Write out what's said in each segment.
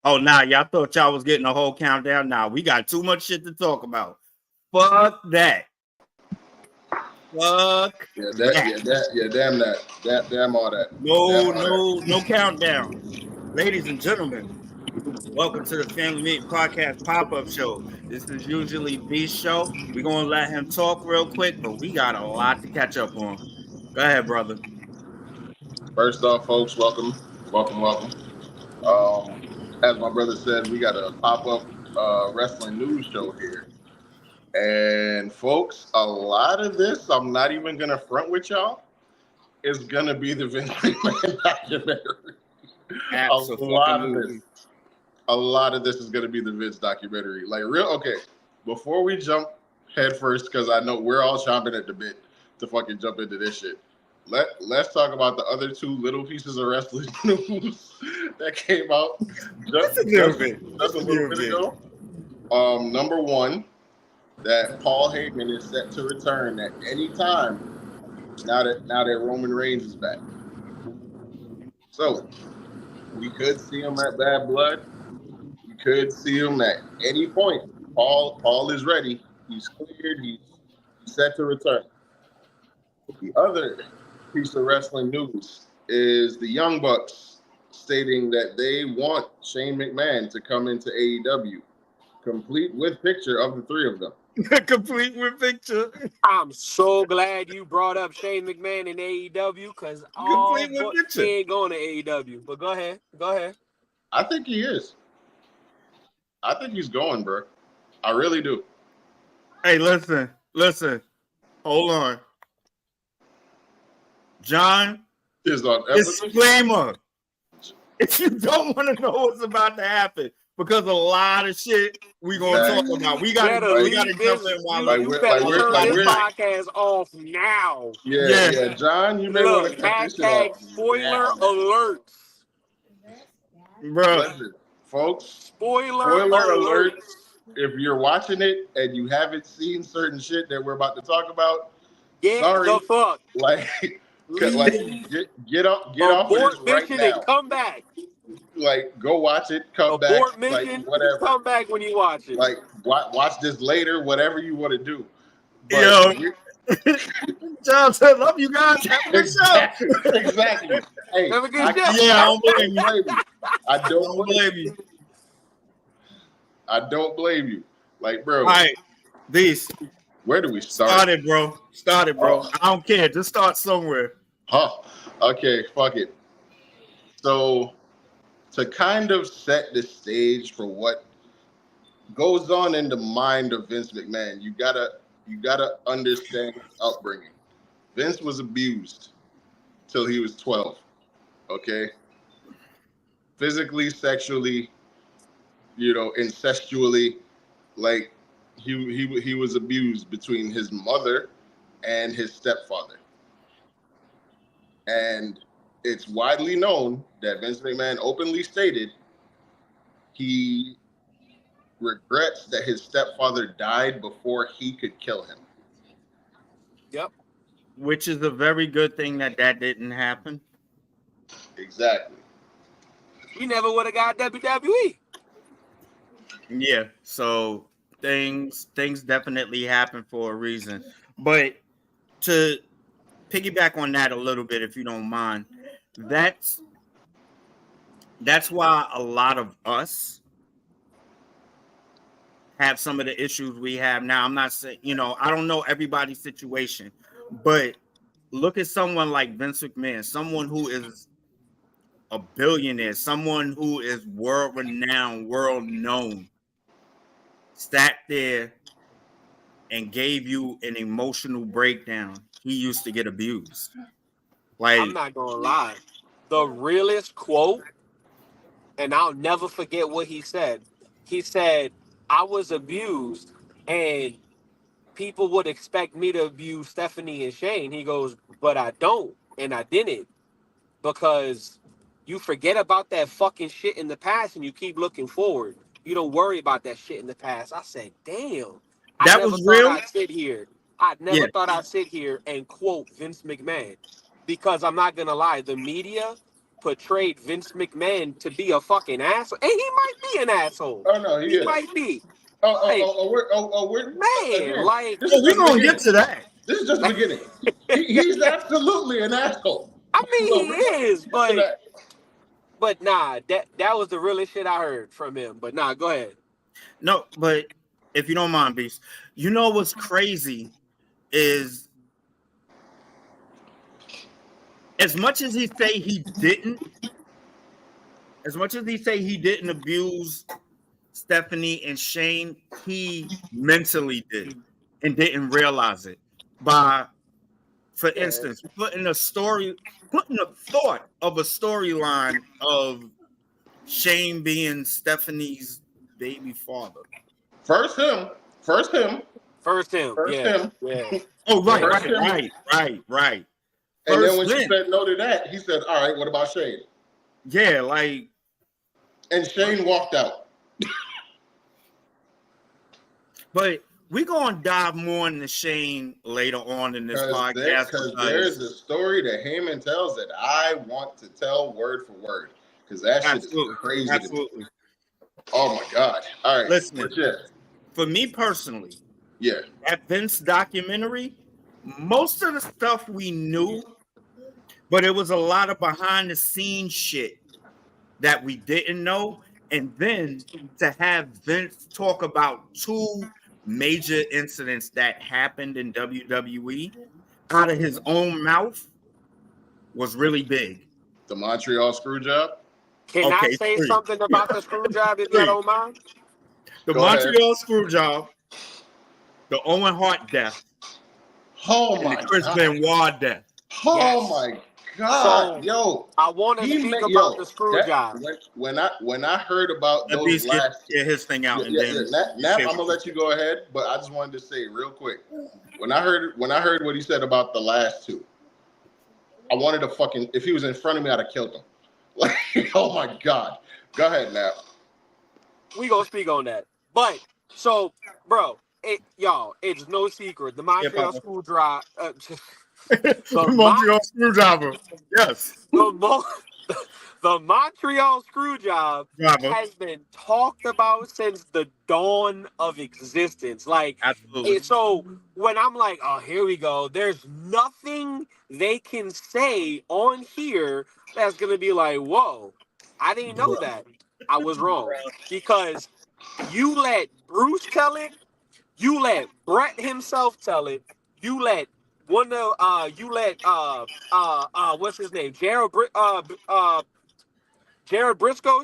Oh, nah, y'all thought y'all was getting a whole countdown. Nah, we got too much shit to talk about. Fuck that. Fuck Yeah, that. damn that. Damn all that. Damn No, all that. no, no countdown. Ladies and gentlemen, welcome to the Family Meeting Podcast Pop-Up Show. This is usually V's show. We're gonna let him talk real quick, but we got a lot to catch up on. Go ahead, brother. First off, folks, welcome. As my brother said, we got a pop-up wrestling news show here. And folks, a lot of this, I'm not even gonna front with y'all, is gonna be the Vince McMahon documentary. Absolutely. A lot of this is gonna be the Vince documentary. Like okay. Before we jump head first, because I know we're all chomping at the bit to fucking jump into this shit. Let's talk about the other two little pieces of wrestling news that came out just a little bit ago. Number one, that Paul Heyman is set to return at any time now that Roman Reigns is back. So we could see him at Bad Blood. We could see him at any point. Paul is ready. He's cleared. He's set to return. The other piece of wrestling news is the Young Bucks stating that they want Shane McMahon to come into AEW, complete with picture of the three of them. Complete with picture. I'm so glad you brought up Shane McMahon in AEW because he ain't going to AEW. But go ahead. I think he is. I think he's going, bro. I really do. Hey, listen. Hold on. John, disclaimer. If you don't want to know what's about to happen, because a lot of shit we gonna talk about. We gotta jump in while you better turn this podcast off now. Yeah. John, you may want to cut this shit off. Spoiler alert. Bro. Listen, folks. Spoiler alert. If you're watching it and you haven't seen certain shit that we're about to talk about, get the fuck. Get off of this right now. And come back. Go watch it, come back. Abort mission, whatever. Come back when you watch it. Watch this later, whatever you want to do. But John said, "Love you guys." Exactly. Hey, have a good show. I don't blame you. I don't blame you. I don't blame you. Bro. All right, these. Where do we start? Started, bro. Oh. I don't care. Just start somewhere. Okay, fuck it. So, to kind of set the stage for what goes on in the mind of Vince McMahon, you gotta understand his upbringing. Vince was abused till he was 12. Okay, physically, sexually, incestually, He was abused between his mother and his stepfather. And it's widely known that Vince McMahon openly stated he regrets that his stepfather died before he could kill him. Yep. Which is a very good thing that didn't happen. Exactly. He never would have got WWE. Yeah, so things definitely happen for a reason. But to piggyback on that a little bit, if you don't mind, that's why a lot of us have some of the issues we have now. I'm not saying, I don't know everybody's situation, but look at someone like Vince McMahon, someone who is a billionaire, someone who is world-renowned, world-known, sat there and gave you an emotional breakdown. He used to get abused. I'm not gonna lie. The realest quote, and I'll never forget what he said. He said, I was abused and people would expect me to abuse Stephanie and Shane. He goes, but I don't, and I didn't. Because you forget about that fucking shit in the past and you keep looking forward. You don't worry about that shit in the past. I said, damn. That was real. I never thought I'd sit here and quote Vince McMahon. Because I'm not going to lie, the media portrayed Vince McMahon to be a fucking asshole, and he might be an asshole. Oh no, he is. Might be. We're Man, again, like, this is we're just the gonna beginning. get to that. This is just the beginning. He's absolutely an asshole. I mean, So he we're gonna is, get to that. but nah, that was the realest shit I heard from him. But nah, go ahead. No, but if you don't mind, Beast, you know what's crazy is as much as he say he didn't abuse Stephanie and Shane, he mentally did and didn't realize it by, for instance, putting a thought of a storyline of Shane being Stephanie's baby father. First him. Yeah. Oh, right. And then when she said no to that, he said, all right, what about Shane? Yeah, like. And Shane walked out. But we're going to dive more into Shane later on in this podcast. Because there's a story that Heyman tells that I want to tell word for word. Because that shit is crazy. Absolutely. Oh, my God. All right. Listen, for me personally, that Vince documentary, most of the stuff we knew, but it was a lot of behind the scenes shit that we didn't know. And then to have Vince talk about two major incidents that happened in WWE out of his own mouth was really big. The Montreal screw job? Can I say something about the screw job if you don't mind? The Montreal screw job, the Owen Hart death, and the Chris Benoit death. Oh my God, so, I want to speak about the screw job. When I heard about those last, his thing out, and then Nap, I'm gonna let you go ahead, but I just wanted to say real quick, when I heard what he said about the last two, I wanted to fucking, if he was in front of me, I'd have killed him. Like, oh my God, go ahead, Nap. We gonna speak on that, but so, bro, it's no secret. The Montreal screw job. The Montreal screwdriver. Yes. The Montreal screw job has been talked about since the dawn of existence. Like, so when I'm like, oh, here we go, there's nothing they can say on here that's going to be like, whoa, I didn't know that. I was wrong. Because you let Bruce tell it, you let Brett himself tell it, you let what's his name? Jared Briscoe.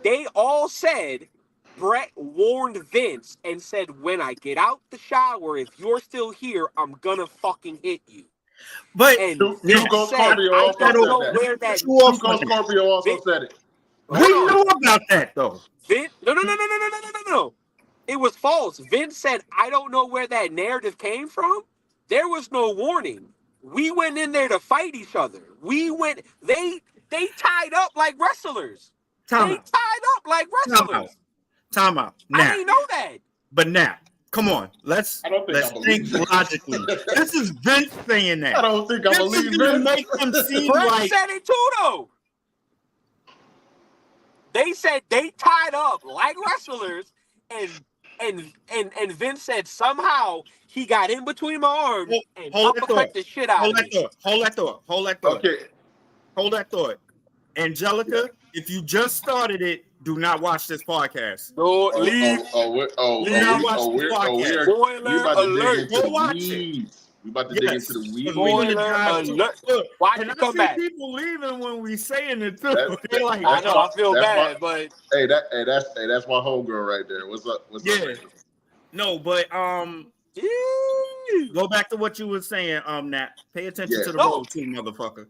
They all said Brett warned Vince and said, when I get out the shower, if you're still here, I'm gonna fucking hit you. But Tuco Scorpio also said it. We knew about that though. Vince, no. It was false. Vince said, I don't know where that narrative came from. There was no warning. We went in there to fight each other. They tied up like wrestlers. Time out. Now, I didn't know that. But now, come on. Let's think logically. This is Vince saying that. I don't think I believe Vince. Make them seem Brett like said it too, though. They said they tied up like wrestlers, and Vince said somehow he got in between my arms and uppercut the shit out of me. Hold that thought. Okay. Hold that thought. Angelica, if you just started it, do not watch this podcast. No, leave. Spoiler alert. Go watch it. We about to dig into the weeds. Spoiler alert. Watch it come back. People leaving when we saying it too. Like, I know, I feel bad, but that's my homegirl right there. What's up? Yeah. No, but go back to what you were saying, Nat. Pay attention to the road too, motherfucker.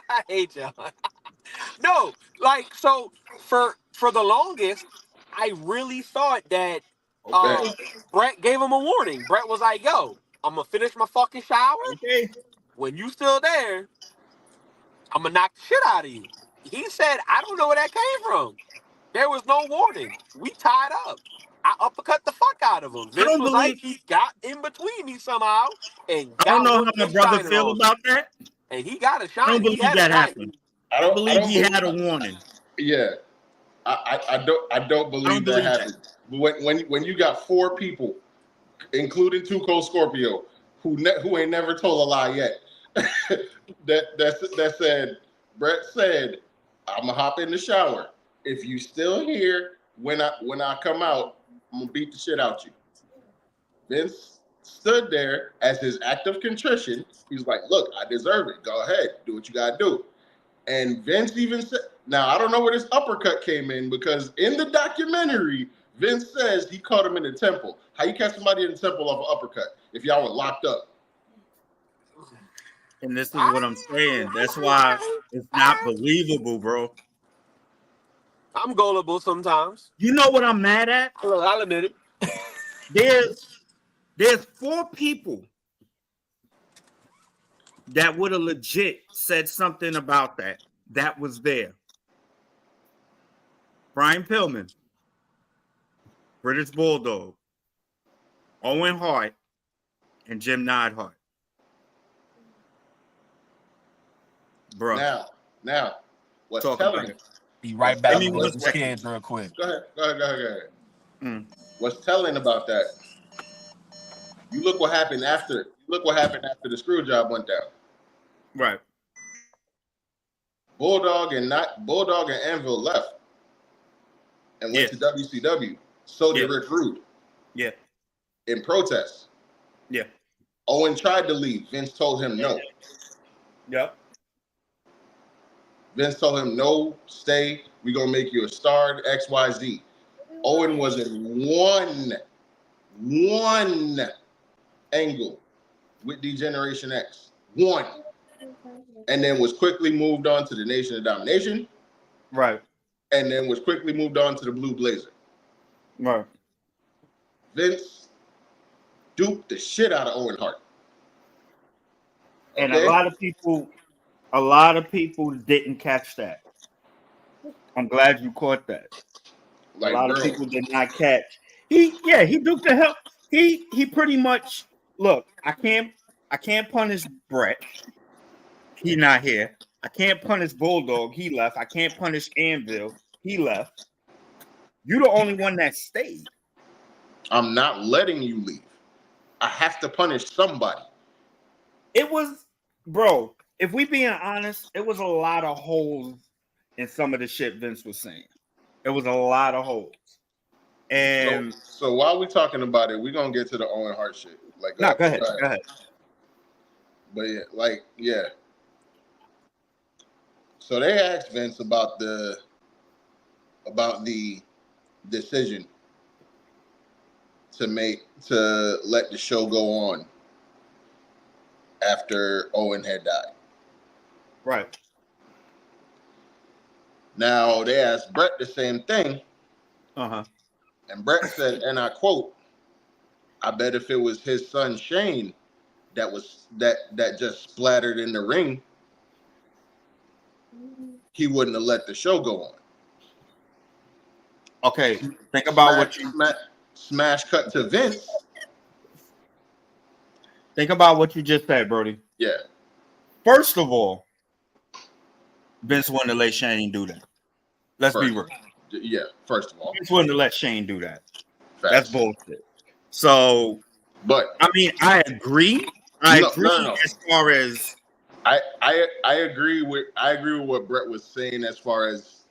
I hate y'all. No, like, so for the longest, I really thought that Brett gave him a warning. Brett was like, yo, I'm gonna finish my fucking shower. Okay. When you still there, I'm gonna knock the shit out of you. He said, I don't know where that came from. There was no warning. We tied up. I uppercut the fuck out of him. Vince don't was believe- like, he got in between me somehow and I don't got know what how my was brother shining feel on me. about that. And he got a I shine. don't He believe had that a shine. happened. I believe he had a warning. Yeah, I don't believe that happened. When you got 4 people, including two co-Scorpio, who ain't never told a lie yet, that said, Brett said, I'm gonna hop in the shower. If you still here when I come out, I'm gonna beat the shit out you. Vince stood there as his act of contrition. He's like, look, I deserve it. Go ahead, do what you gotta do. And Vince even said, now I don't know where this uppercut came in, because in the documentary, Vince says he caught him in the temple. How you catch somebody in the temple off an uppercut if y'all were locked up? And this is what I'm saying. That's why it's not believable, bro. I'm gullible sometimes. You know what I'm mad at? Look, I'll admit it. There's 4 people that would have legit said something about that was there. Brian Pillman, British Bulldog, Owen Hart, and Jim Neidhart. Bro. Now, what's Talk telling? about it. Be right back Give me with one the kids real quick. Go ahead. Mm. What's telling about that? You look what happened after. Look what happened after the screw job went down. Right. Bulldog and Anvil left and went to WCW. So did Rick Rude. Yeah. In protest. Yeah. Owen tried to leave. Vince told him no. Yep. Vince told him, no, stay. We're going to make you a star, XYZ. Owen was in one angle with D-Generation X. One. And then was quickly moved on to the Nation of Domination. Right. And then was quickly moved on to the Blue Blazer. Right. Vince duped the shit out of Owen Hart. And a lot of people didn't catch that. I'm glad you caught that. Like, a lot of people did not catch. He duped the hell. He pretty much, look, I can't punish Brett. He not here. I can't punish Bulldog. He left. I can't punish Anvil. He left. You the only one that stayed. I'm not letting you leave. I have to punish somebody. It was, bro, if we being honest, it was a lot of holes in some of the shit Vince was saying. It was a lot of holes. And so while we're talking about it, we're gonna get to the Owen Hart shit. Like, go ahead. But yeah. So they asked Vince about the decision to let the show go on after Owen had died. Right. Now they asked Brett the same thing. Uh-huh. And Brett said, and I quote, I bet if it was his son Shane that just splattered in the ring, he wouldn't have let the show go on. Okay, think about smash cut to Vince. Think about what you just said, Brody. Yeah. First of all, Vince wouldn't have let Shane do that. Let's be real. Yeah, first of all. Vince wouldn't have let Shane do that. Facts. That's bullshit. So, but I mean, I agree. I agree as far as I agree with what Brett was saying as far as,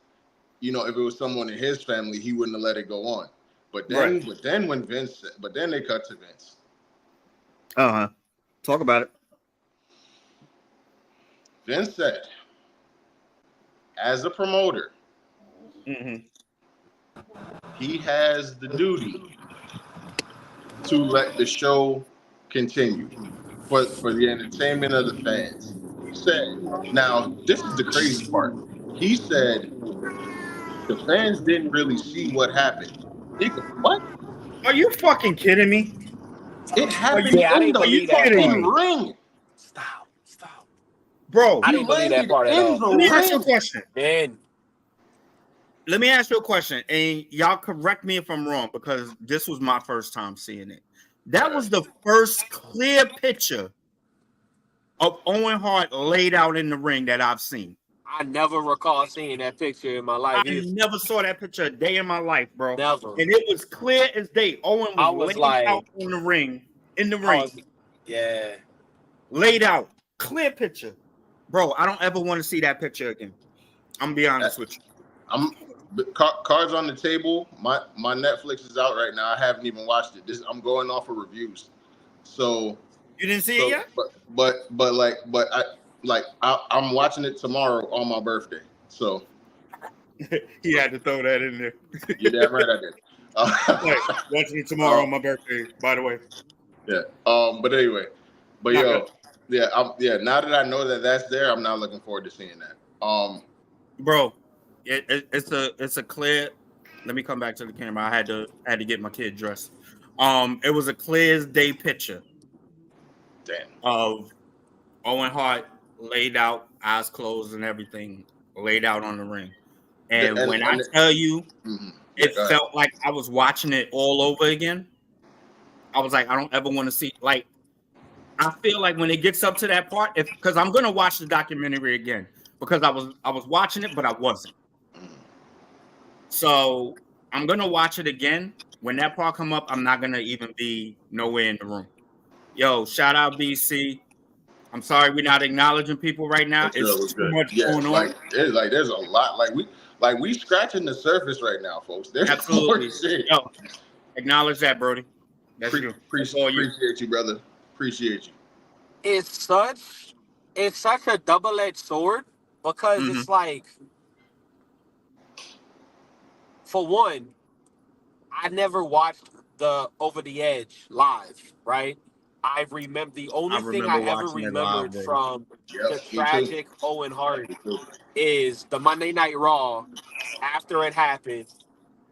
you know, if it was someone in his family, he wouldn't have let it go on. But then they cut to Vince. Uh-huh. Talk about it. Vince said, as a promoter, he has the duty to let the show continue for the entertainment of the fans. He said, now this is the crazy part. He said the fans didn't really see what happened. What? Are you fucking kidding me? It happened in the fucking ring. Stop. Bro, I didn't believe that part at all. Let me ask you a question. Man. let me ask you a question, and y'all correct me if I'm wrong because this was my first time seeing it. That was the first clear picture of Owen Hart laid out in the ring that I've seen. I never recall seeing that picture in my life. I never saw that picture a day in my life, bro. Never. And it was clear as day. Owen was laid like, out on the ring, in the ring. Yeah. Laid out. Clear picture. Bro, I don't ever want to see that picture again. I'm gonna be honest with you. Cards on the table. My Netflix is out right now. I haven't even watched it. I'm going off of reviews. So you didn't see it yet? I'm watching it tomorrow on my birthday. So he had to throw that in there. You're damn right I did. Watching it tomorrow on my birthday, by the way. Yeah. But anyway, now that I know that that's there, I'm not looking forward to seeing that. Bro, it's a clear. Let me come back to the camera. I had to get my kid dressed. It was a clear as day picture. Damn. Of Owen Hart laid out, eyes closed and everything, laid out on the ring. And when I tell you, it felt like I was watching it all over again. I was like, I don't ever want to see, like, I feel like when it gets up to that part, because I'm gonna watch the documentary again because I was watching it, but I wasn't. So I'm gonna watch it again. When that part come up, I'm not gonna even be nowhere in the room. Yo, shout out BC. I'm sorry we're not acknowledging people right now. It's too much going on. There's a lot. We scratching the surface right now, folks. There's absolutely more shit. Yo, acknowledge that, Brody. That's you. Appreciate you, brother. Appreciate you. It's such a double-edged sword because it's like, for one, I never watched the Over the Edge live, right? I remember the only thing I ever remembered from the tragic Owen Hart is the Monday Night Raw after it happened.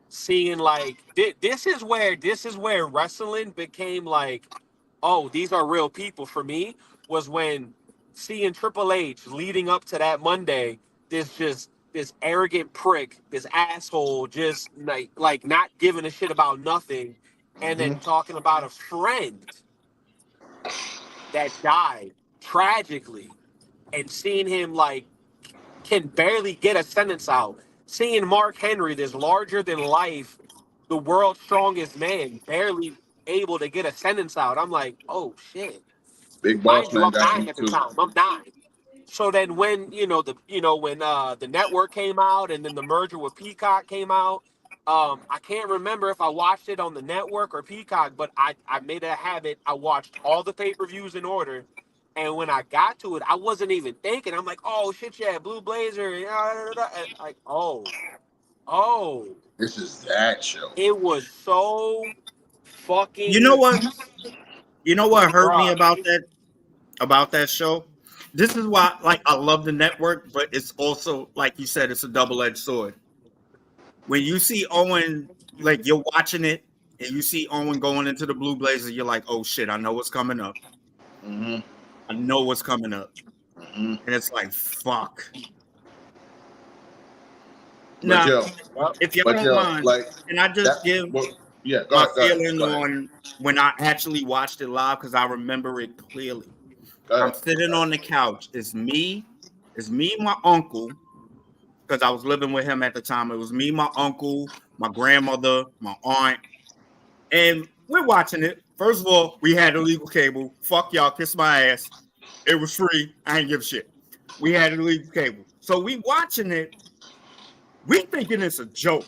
Seeing like this is where wrestling became like, oh, these are real people for me, was when seeing Triple H leading up to that Monday, this arrogant prick, this asshole, just like not giving a shit about nothing, and then talking about a friend that died tragically, and seeing him like can barely get a sentence out. Seeing Mark Henry, this larger than life, the world's strongest man, barely able to get a sentence out. I'm like, oh shit. Big boss man. I'm 9 at the time. I'm 9. So then when the network came out and then the merger with Peacock came out, I can't remember if I watched it on the network or Peacock, but I made it a habit. I watched all the pay-per-views in order. And when I got to it, I wasn't even thinking. I'm like, oh shit, yeah, Blue Blazer, and like, oh, this is that show. It was so fucking. You know what hurt me about that show? This is why, like, I love the network, but it's also, like you said, it's a double-edged sword. When you see Owen, like, you're watching it, and you see Owen going into the Blue Blazer, you're like, oh shit, I know what's coming up. I know what's coming up. And it's like, fuck. Now, if you don't mind, can I just give my feeling on when I actually watched it live, because I remember it clearly. I'm sitting on the couch. It's me and my uncle, because I was living with him at the time. It was me, my uncle, my grandmother, my aunt, and we're watching it. First of all, we had illegal cable. Fuck y'all, kiss my ass. It was free. I ain't give a shit. We had illegal cable. So we watching it. We thinking it's a joke.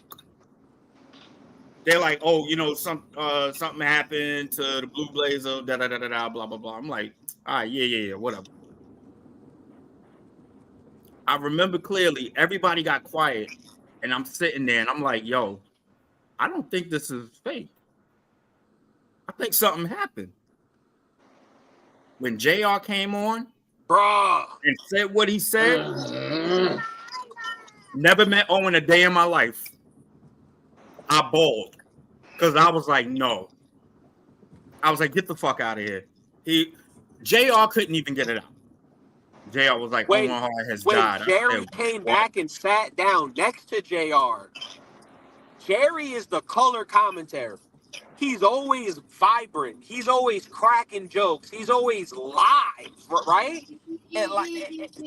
They're like, oh, something happened to the Blue Blazer, blah, blah, blah. I'm like, all right, yeah, whatever. I remember clearly everybody got quiet, and I'm sitting there, and I'm like, yo, I don't think this is fake. I think something happened. When JR came on, bruh, and said what he said, never met Owen a day in my life. I bawled because I was like, no. I was like, get the fuck out of here. JR couldn't even get it out. JR was like, Owen Hart has died. Jerry came back and sat down next to JR Jerry is the color commentator. He's always vibrant. He's always cracking jokes. He's always live, right? And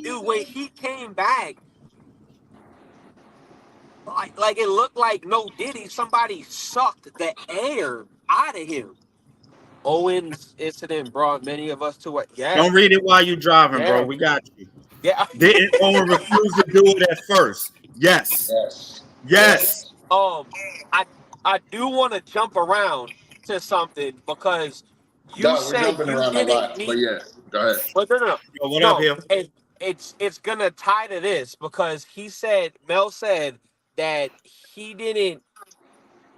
dude, when he came back, like it looked like no Diddy, somebody sucked the air out of him. Owen's incident brought many of us to it. Yeah, Don't read it while you're driving, bro. yeah, We got you. yeah. Didn't Owen refuse to do it at first? Yes. Yes. Yes. I do want to jump around to something because you No, we're said jumping you around a didn't lot, but meet. yeah, go ahead. But Yo, what up no. here? It's gonna tie to this because Mel said that he didn't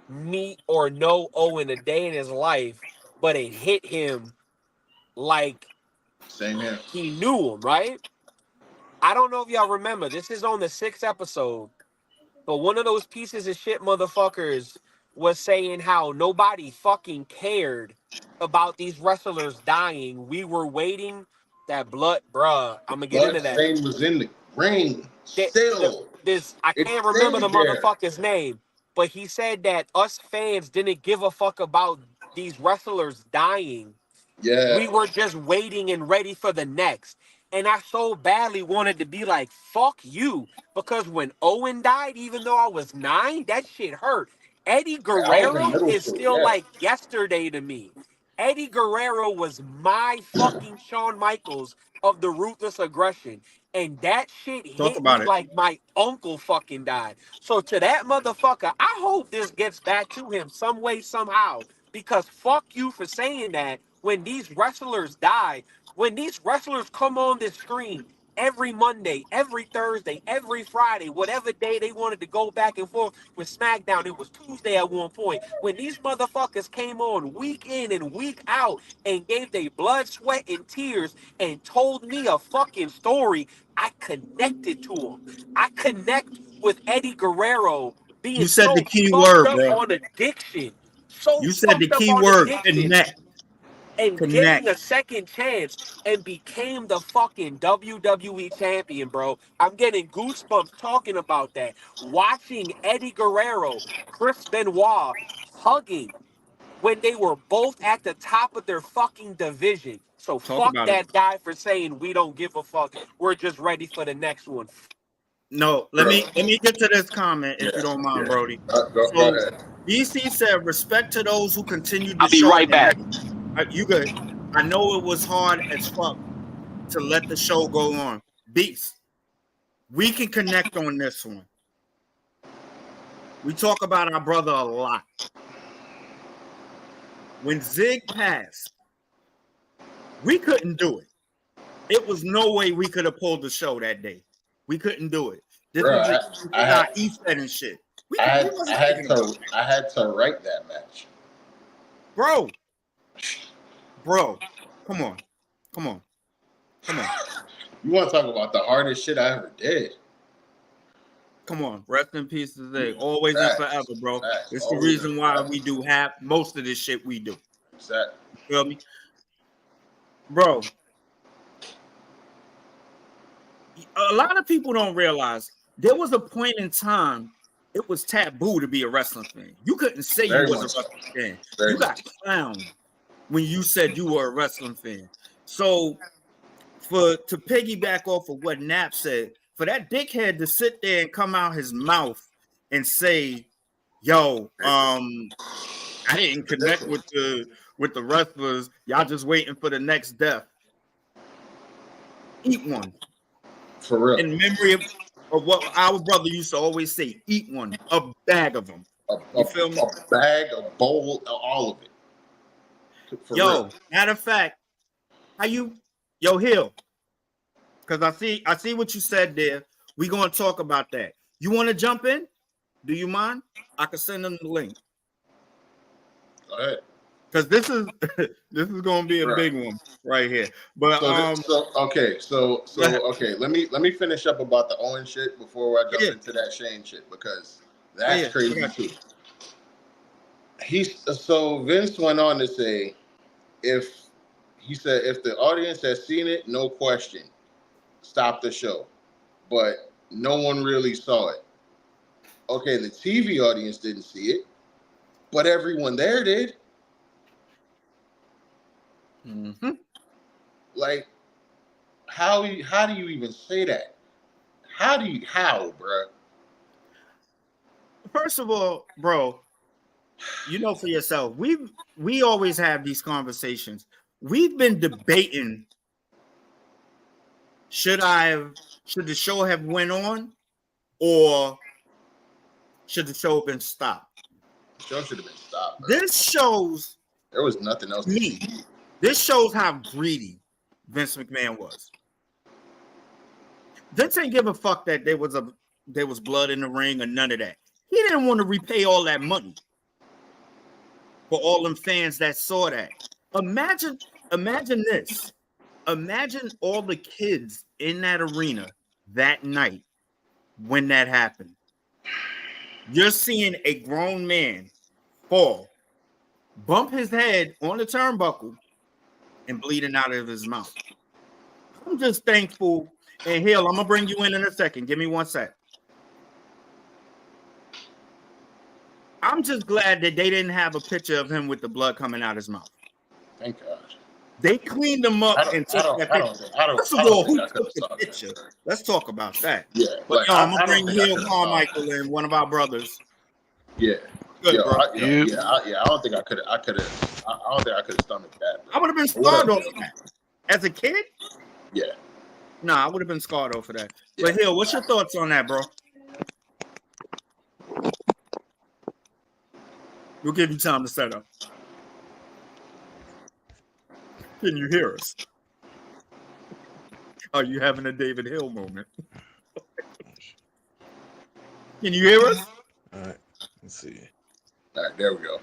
meet or know Owen a day in his life, but it hit him like Same here. he knew him, right? I don't know if y'all remember. This is on the 6th episode. But one of those pieces of shit motherfuckers was saying how nobody fucking cared about these wrestlers dying. We were waiting that blood, bruh. I'm gonna get into that. Bloodstain was in the ring still. I It can't remember the stayed there. motherfucker's name, but he said that us fans didn't give a fuck about these wrestlers dying. Yeah. We were just waiting and ready for the next. And I so badly wanted to be like, fuck you. Because when Owen died, even though I was 9, that shit hurt. Eddie I was in Guerrero middle is school, still yeah. like yesterday to me. Eddie Guerrero was my fucking Shawn Michaels of the Ruthless Aggression. And that shit Talk hit me about it. like my uncle fucking died. So to that motherfucker, I hope this gets back to him some way, somehow. Because fuck you for saying that when these wrestlers die, when these wrestlers come on this screen every Monday, every Thursday, every Friday, whatever day they wanted to go back and forth with SmackDown, it was Tuesday at one point. When these motherfuckers came on week in and week out and gave their blood, sweat, and tears and told me a fucking story, I connected to them. I connect with Eddie Guerrero being You said so the key fucked word, up bro. on addiction. So You said the fucked up key on word. addiction Connect. and getting Connect. a second chance and became the fucking WWE champion, bro. I'm getting goosebumps talking about that. Watching Eddie Guerrero, Chris Benoit hugging when they were both at the top of their fucking division. So Talk fuck about it. that guy for saying we don't give a fuck. We're just ready for the next one. No, let me get to this comment if you don't mind, Brody. Go ahead. BC said, respect to those who continued the I'll be show. right back. You good. I know it was hard as fuck to let the show go on. Beast, we can connect on this one. We talk about our brother a lot. When Zig passed, we couldn't do it. It was no way we could have pulled the show that day. We couldn't do it. This was our EastEd and shit. I had to write that match. Bro, come on. You want to talk about the hardest shit I ever did? Come on, rest in peace to Zig. Always and forever, bro. It's the reason why we do most of this shit we do. Exactly. You feel me? Bro, a lot of people don't realize there was a point in time it was taboo to be a wrestling fan. You couldn't say you was a wrestling fan. You got clowned when you said you were a wrestling fan. So to piggyback off of what Nap said, for that dickhead to sit there and come out his mouth and say, yo, I didn't connect with the wrestlers. Y'all just waiting for the next death. Eat one. For real. In memory of what our brother used to always say, eat one, a bag of them. You feel me? A bag, a bowl, all of it. For real. Matter of fact, Hill, because I see what you said there. We're going to talk about that. You want to jump in? Do you mind? I can send them the link. Go ahead. Because this is going to be a big one right here. But okay. Let me finish up about the Owen shit before I jump into that Shane shit, because that's crazy too. Vince went on to say, if the audience has seen it, no question, stop the show. But no one really saw it. Okay, the TV audience didn't see it, but everyone there did. Mm-hmm. Like, how do you even say that? How, bro? First of all, bro, you know for yourself, we always have these conversations. We've been debating should the show have went on or should the show have been stopped? The show should have been stopped, bro. This shows there was nothing else to see. This shows how greedy Vince McMahon was. Vince ain't give a fuck that there was blood in the ring or none of that. He didn't want to repay all that money for all them fans that saw that. Imagine this. Imagine all the kids in that arena that night when that happened. You're seeing a grown man fall, bump his head on the turnbuckle, and bleeding out of his mouth. I'm just thankful. And Hill, I'm gonna bring you in a second. Give me 1 sec. I'm just glad that they didn't have a picture of him with the blood coming out his mouth. Thank God. They cleaned him up and took that picture. First of all, who took the picture? Let's talk about that. Yeah, but I'm gonna bring Hill Carmichael in, one of our brothers. Yeah. Good, bro. I don't think I could have. I don't think I could have stomached that. Bro. I would have been scarred over that. As a kid? Yeah. Nah, I would have been scarred over that. Yeah. But Hill, what's your thoughts on that, bro? We'll give you time to set up. Can you hear us? Are you having a David Hill moment? Can you hear us? All right, let's see. All right, there we go.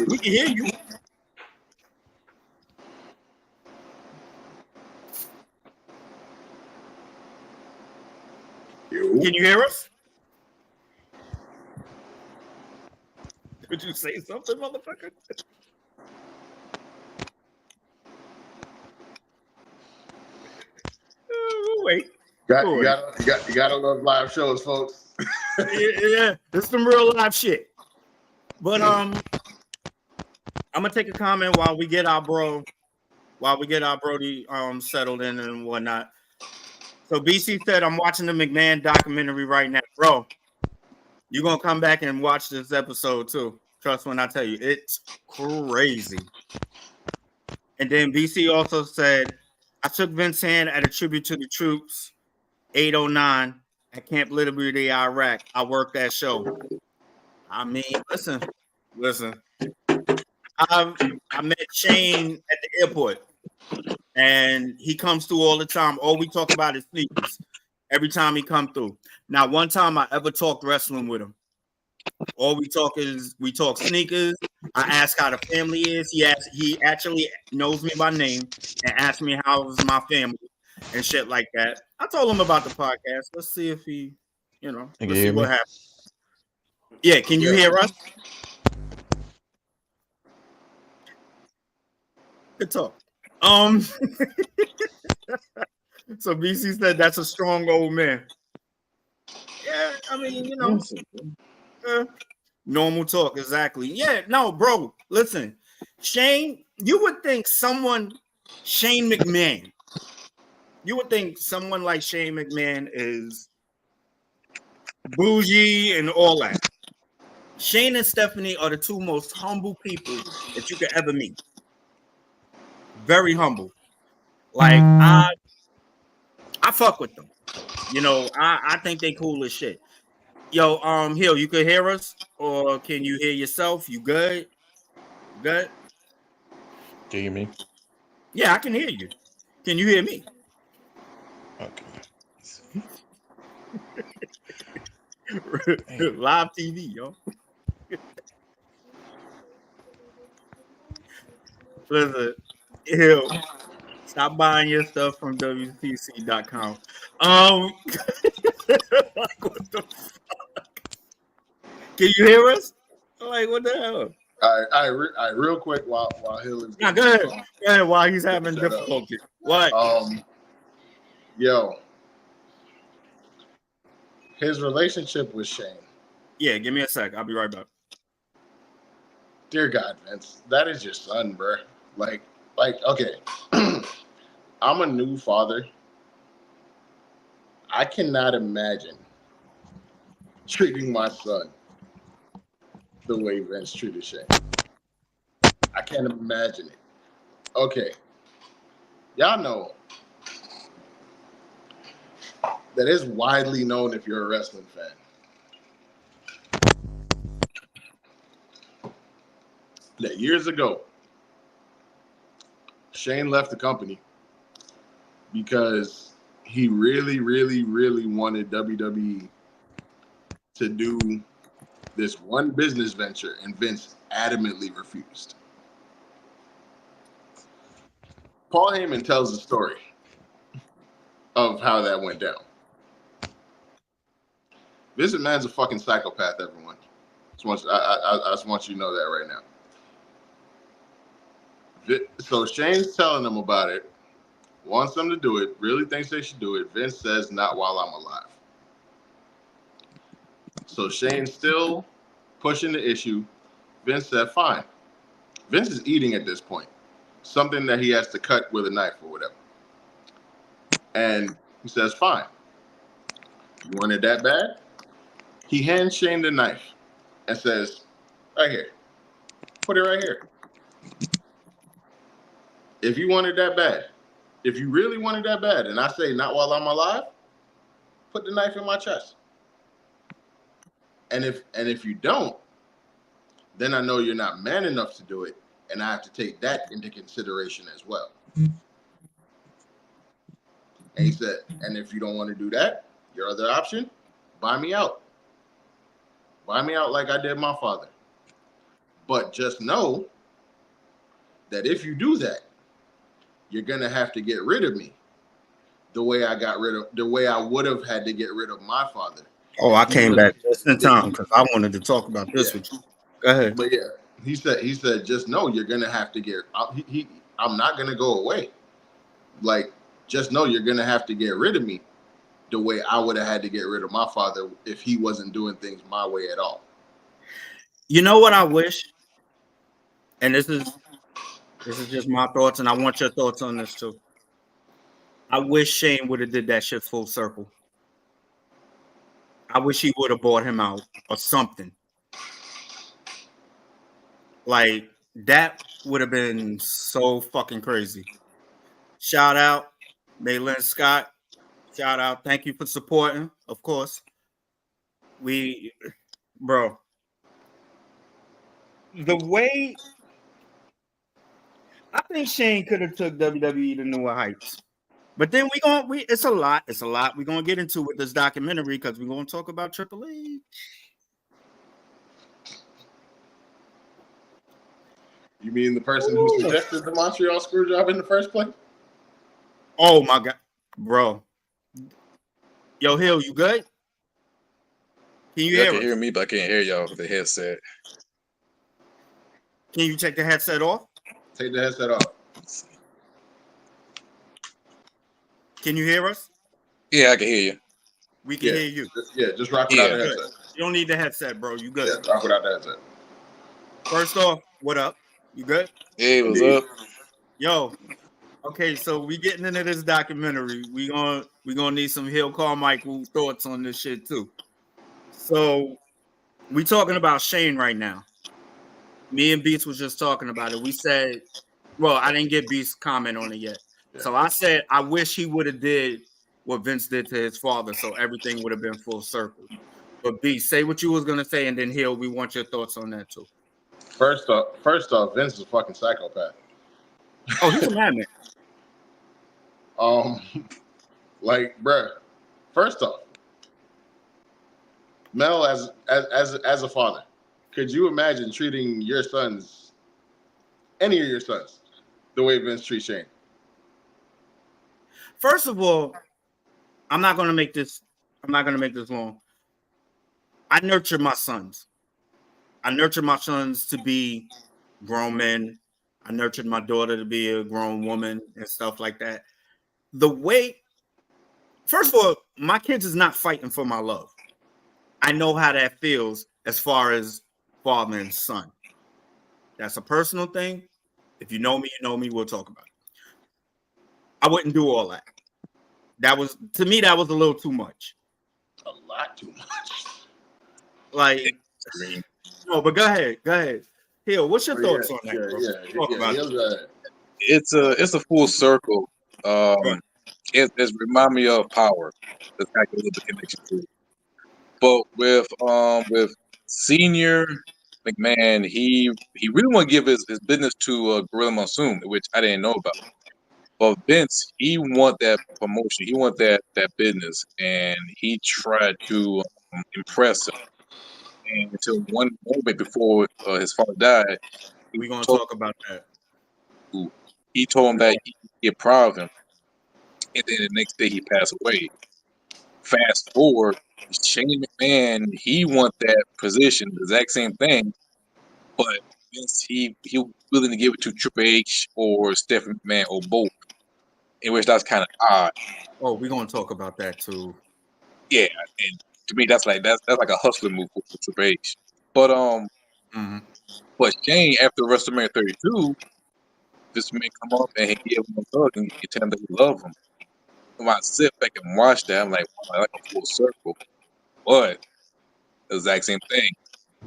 We can hear you. Can you hear us? Did you say something, motherfucker? Wait. You gotta love live shows, folks. yeah, this is some real live shit. But I'm gonna take a comment while we get our Brody settled in and whatnot. So BC said, I'm watching the McMahon documentary right now. Bro, you're gonna come back and watch this episode too. Trust when I tell you, it's crazy. And then BC also said, I took Vince Hand at a tribute to the troops, 809 at Camp Liberty, Iraq. I worked that show. I mean, listen. I met Shane at the airport, and he comes through all the time. All we talk about is sneakers. Every time he come through. Now, one time I ever talked wrestling with him. All we talk sneakers. I ask how the family is. He actually knows me by name and asked me how's my family and shit like that. I told him about the podcast. Let's see if he, let's see what happens. Yeah, can you hear us? Good talk. So BC said that's a strong old man. Yeah, I mean, normal talk, exactly. Yeah, no, bro. Listen, Shane, you would think Shane McMahon. You would think someone like Shane McMahon is bougie and all that. Shane and Stephanie are the two most humble people that you could ever meet. Very humble. Like I fuck with them. I think they cool as shit. Yo, Hill, you could hear us, or can you hear yourself? You good? Good? Can you hear me? Yeah, I can hear you. Can you hear me? Okay. Live TV, yo. Listen, Hill, stop buying your stuff from WTC.com. Like, what the fuck? Can you hear us? Like, what the hell? All right, real quick while Hill is. Go ahead. Go ahead while he's having difficulty. What? Yo, his relationship with Shane Yeah, give me a sec. I'll be right back. Dear God, Vince, that is your son, bro. Like, okay. I'm a new father. I cannot imagine treating my son the way Vince treated Shane. I can't imagine it. Okay. Y'all know that it's widely known if you're a wrestling fan. That years ago, Shane left the company because he really, really, really wanted WWE to do this one business venture, and Vince adamantly refused. Paul Heyman tells the story of how that went down. Vince McMahon's a fucking psychopath, everyone. I just want you to know that right now. So Shane's telling them about it, wants them to do it, really thinks they should do it. Vince says, not while I'm alive. So Shane's still pushing the issue. Vince said, fine. Vince is eating at this point, something that he has to cut with a knife or whatever. And he says, fine. You want it that bad? He hands Shane the knife and says, right here. Put it right here. If you want it that bad, if you really want it that bad, and I say not while I'm alive, put the knife in my chest. And if you don't, then I know you're not man enough to do it, and I have to take that into consideration as well. And he said, and if you don't want to do that, your other option, buy me out. Buy me out like I did my father. But just know that if you do that, you're gonna have to get rid of me the way I would have had to get rid of my father. Oh, I came back just in time because I wanted to talk about this with you. Go ahead. But yeah, he said, just know you're gonna have to get. I'm not gonna go away. Like, just know you're gonna have to get rid of me the way I would have had to get rid of my father if he wasn't doing things my way at all. You know what I wish, and this is just my thoughts, and I want your thoughts on this too. I wish Shane would have did that shit full circle. I wish he would have bought him out or something. Like, that would have been so fucking crazy. Shout out, Maylin Scott. Shout out. Thank you for supporting, of course. Bro. The way I think Shane could have took WWE to newer heights. But then it's a lot. We're gonna get into with this documentary because we're gonna talk about Triple H. You mean the person who suggested the Montreal screw job in the first place? Oh my God, bro. Yo, Hill, you good? Can you hear us? I can hear me, but I can't hear y'all with the headset. Can you take the headset off? Take the headset off. Can you hear us? Yeah, I can hear you. We can hear you. Just rock without the headset. You don't need the headset, bro. You good? Yeah, rock without the headset. First off, what up? You good? Hey, what's up? Yo, okay, so we getting into this documentary. We gonna need some Hill Carmichael thoughts on this shit too. So we talking about Shane right now. Me and Beats was just talking about it. We said, well, I didn't get Beats' comment on it yet. Yeah. So I said I wish he would have did what Vince did to his father, so everything would have been full circle. But Beats, say what you was gonna say, and then Hill, we want your thoughts on that too. First off, Vince is a fucking psychopath. Oh, he's a madman. Like, bruh. First off, Mel, as a father, could you imagine treating your sons, any of your sons, the way Vince treats Shane? First of all, I'm not gonna make this long. I nurture my sons. I nurtured my sons to be grown men. I nurtured my daughter to be a grown woman and stuff like that. First of all, my kids is not fighting for my love. I know how that feels as far as father and son. That's a personal thing. If you know me, you know me. We'll talk about it. I wouldn't do all that. That was, to me, that was a little too much. A lot too much. Like, no, but go ahead. Hill, what's your thoughts on that, bro? It's a full circle. It's remind me of Power. That's got a little bit of connection to it. But with Senior McMahon, he really want to give his business to Gorilla Monsoon, which I didn't know about. But Vince, he want that promotion, he want that business, and he tried to impress him. And until one moment before his father died, we're gonna talk about that. He told him that he get proud of him, and then the next day he passed away. Fast forward, Shane McMahon, he want that position, the exact same thing, but Vince, he willing to give it to Triple H or Stephanie McMahon or both, in which that's kind of odd. Oh, we're gonna talk about that too. Yeah, and to me, that's like a hustler move for Triple H. But but Shane, after WrestleMania 32, this man come up and he give him a hug and he tell him that he love him. When I sit back and watch that, I'm like, wow, like a full circle. But the exact same thing.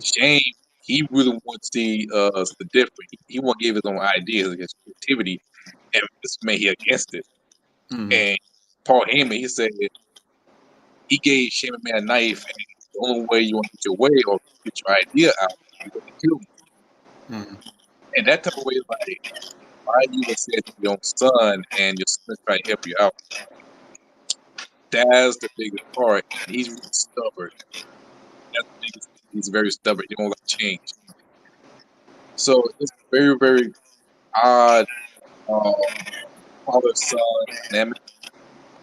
Shane, he really wants to see something different. He want to give his own ideas, his creativity, and this man he against it. And Paul Heyman, he said he gave Shane McMahon a knife, and the only way you want to get your way or get your idea out, you want to kill him. And that type of way is like, why you would say to your own son and your son try to help you out? That's the biggest part. He's really stubborn. That's the biggest thing. He's very stubborn. He don't like change. So it's very, very odd father-son dynamic.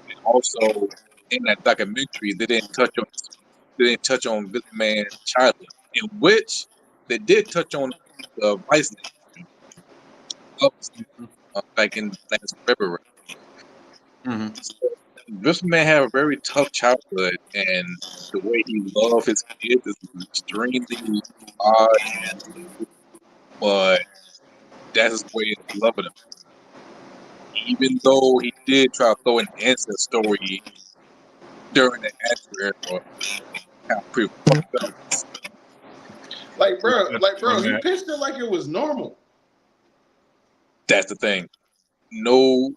And also in that documentary, they didn't touch on Vince McMahon's childhood, in which they did touch on the vice back in last February. So, Vince McMahon had a very tough childhood, and the way he loved his kids is extremely odd, but that's his way of loving them. Even though he did try to throw an incest story during the answer era, kind of pretty fucked up. Like bro, he pitched it like it was normal. That's the thing. No,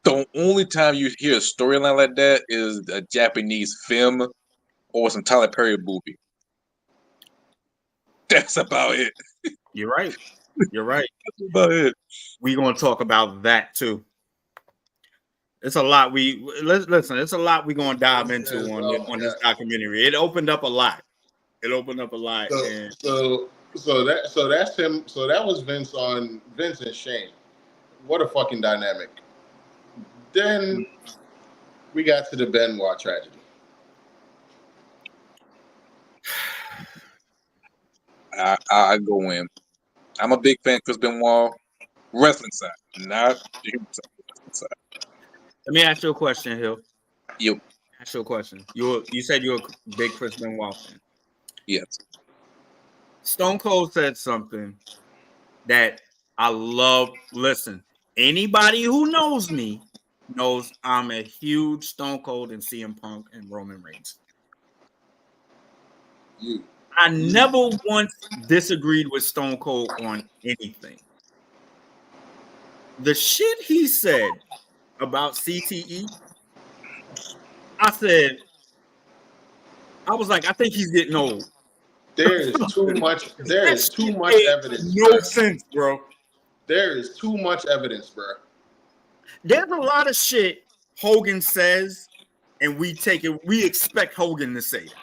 the only time you hear a storyline like that is a Japanese film or some Tyler Perry movie. That's about it. You're right. That's about it. We're gonna talk about that too. It's a lot. Listen. It's a lot we're gonna dive into on this documentary. It opened up a lot. So that's him. So that was Vince and Shane. What a fucking dynamic. Then we got to the Benoit tragedy. I go in. I'm a big fan of Chris Benoit, wrestling side, not the human side. Let me ask you a question, Hill. Yep. Ask you a question. You said you're a big Chris Benoit fan. Yes. Stone Cold said something that I love. Listen, anybody who knows me knows I'm a huge Stone Cold and CM Punk and Roman Reigns. I never once disagreed with Stone Cold on anything. The shit he said about CTE, I was like, I think he's getting old. There is too much evidence. No sense, bro. There is too much evidence, bro. There's a lot of shit Hogan says, and we expect Hogan to say that.